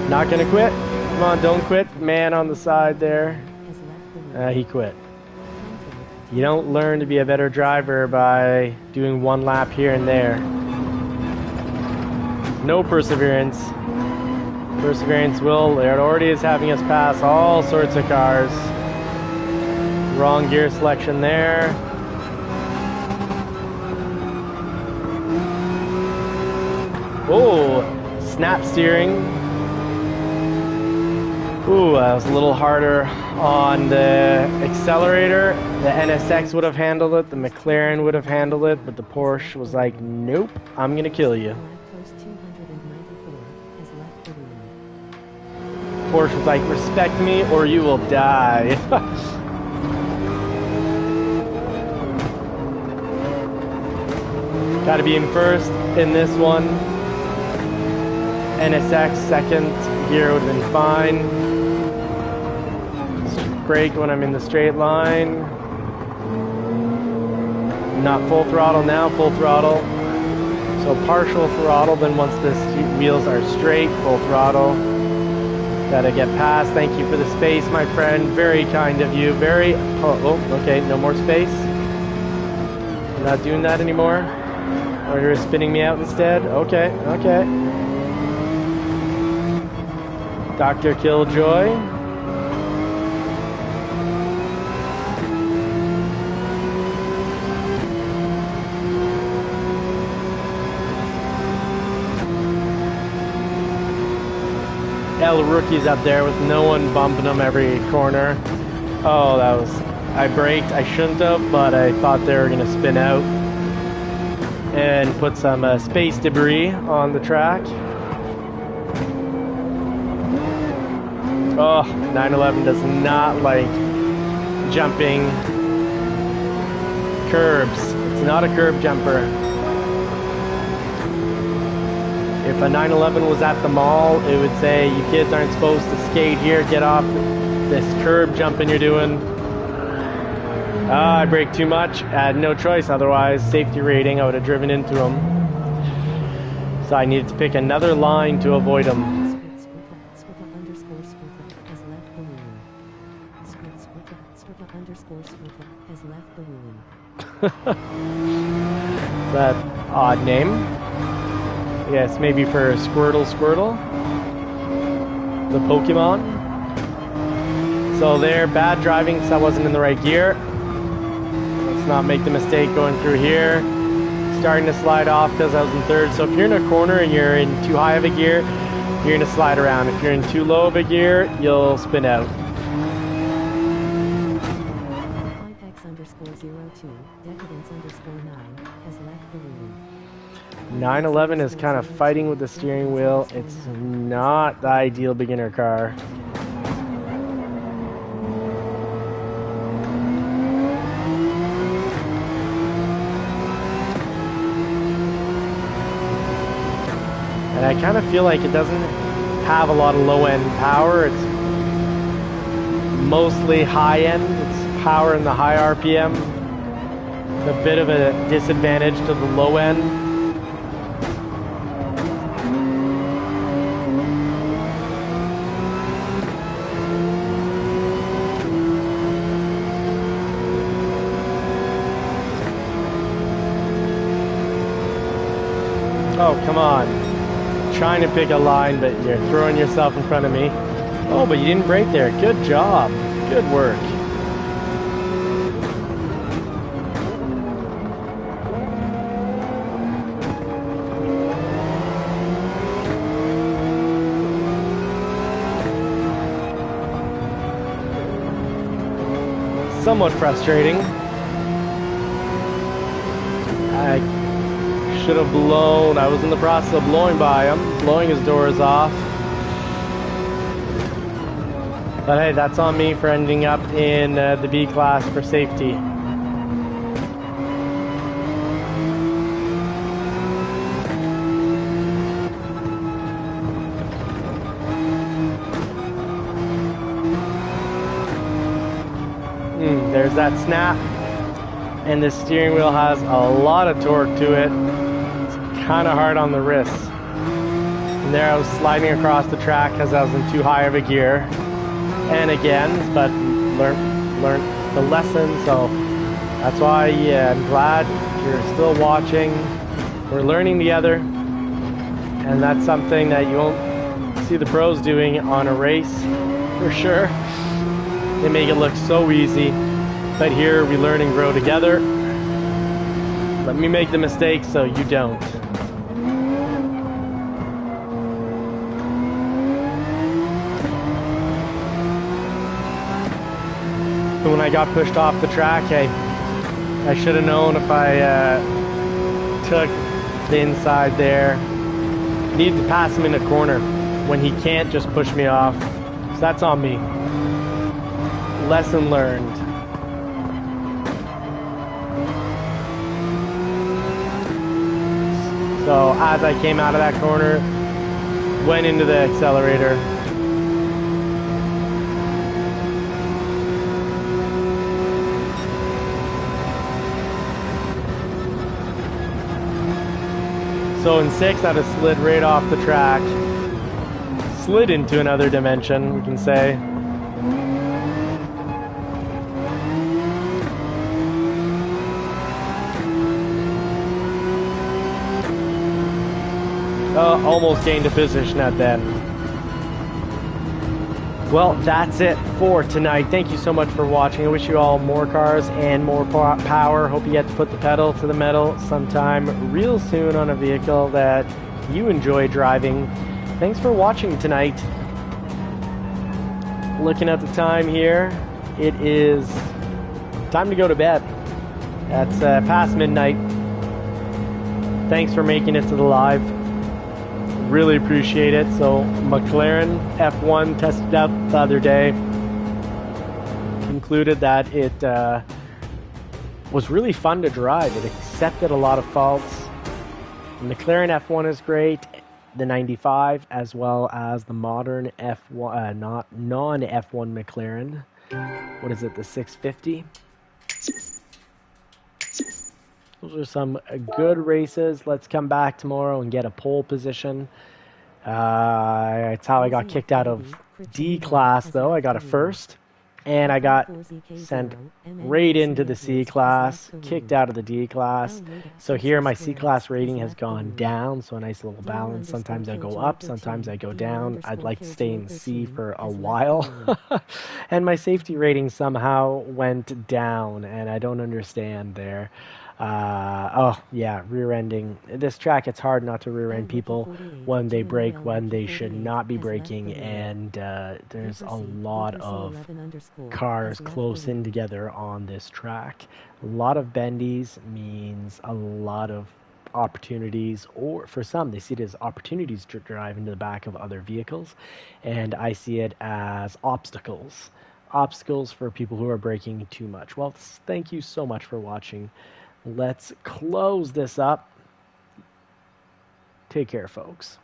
Not gonna quit. Come on, don't quit. Man on the side there. He quit. You don't learn to be a better driver by doing one lap here and there. No perseverance. Perseverance will, it already is having us pass all sorts of cars. Wrong gear selection there. Oh, snap steering. Ooh, that was a little harder on the accelerator. The NSX would have handled it, the McLaren would have handled it, but the Porsche was like, nope, I'm gonna kill you. Porsche was like, respect me or you will die. Gotta be in first in this one. NSX second gear would have been fine. Brake when I'm in the straight line. Not full throttle now, full throttle. So partial throttle, then once the wheels are straight, full throttle. Gotta get past. Thank you for the space, my friend. Very kind of you. Very... Oh, okay, no more space. You're not doing that anymore? Or you're spinning me out instead? Okay, okay. Dr. Killjoy. El Rookie's up there with no one bumping them every corner. Oh, that was... I braked. I shouldn't have, but I thought they were going to spin out and put some space debris on the track. Oh, 911 does not like jumping curbs. It's not a curb jumper. If a 911 was at the mall, it would say, you kids aren't supposed to skate here, get off this curb jumping you're doing. I braked too much, I had no choice, otherwise, safety rating, I would have driven into him. So I needed to pick another line to avoid him. That odd name. Yes, maybe for Squirtle, the Pokemon. So there, bad driving because I wasn't in the right gear. Let's not make the mistake going through here. Starting to slide off because I was in third. So if you're in a corner and you're in too high of a gear, you're going to slide around. If you're in too low of a gear, you'll spin out. 911 is kind of fighting with the steering wheel. It's not the ideal beginner car. And I kind of feel like it doesn't have a lot of low-end power. It's mostly high-end. It's power in the high RPM. It's a bit of a disadvantage to the low end. Oh, come on. Trying to pick a line, but you're throwing yourself in front of me. Oh, but you didn't brake there. Good job. Good work. somewhat frustrating. I should have blown. I was in the process of blowing by him, blowing his doors off. But hey, that's on me for ending up in the B class for safety. There's that snap. And the steering wheel has a lot of torque to it. It's kind of hard on the wrists. And there I was sliding across the track because I was in too high of a gear. And again, but learned the lesson. So that's why, yeah, I'm glad you're still watching. We're learning together. And that's something that you won't see the pros doing on a race, for sure. They make it look so easy. But here we learn and grow together. Let me make the mistakes so you don't. And when I got pushed off the track, hey, I should have known if I took the inside there. Need to pass him in a corner when he can't just push me off. So that's on me. Lesson learned. So as I came out of that corner, went into the accelerator. So in 6, I'd have slid right off the track. Slid into another dimension, we can say. Almost gained a position at that. Well, that's it for tonight. Thank you so much for watching. I wish you all more cars and more power. Hope you get to put the pedal to the metal sometime real soon on a vehicle that you enjoy driving. Thanks for watching tonight. Looking at the time here, it is time to go to bed. That's past midnight. Thanks for making it to the live. Really appreciate it. So McLaren F1 tested out the other day, concluded that it was really fun to drive. It accepted a lot of faults. The McLaren F1 is great, the 95, as well as the modern F1, non-F1 McLaren. What is it, the 650? Those are some good races. Let's come back tomorrow and get a pole position. It's how I got kicked out of D class, though. I got a first, and I got sent right into the C class, kicked out of the D class. So here my C class rating has gone down, so a nice little balance. Sometimes I go up, sometimes I go down. I'd like to stay in C for a while. And my safety rating somehow went down, and I don't understand there. Oh yeah, rear-ending. This track, it's hard not to rear-end people when they brake when they should not be braking, and there's a lot of cars close in together on this track. A lot of bendies means a lot of opportunities, or for some they see it as opportunities to drive into the back of other vehicles, and I see it as obstacles for people who are braking too much. Well, thank you so much for watching. Let's close this up. Take care, folks.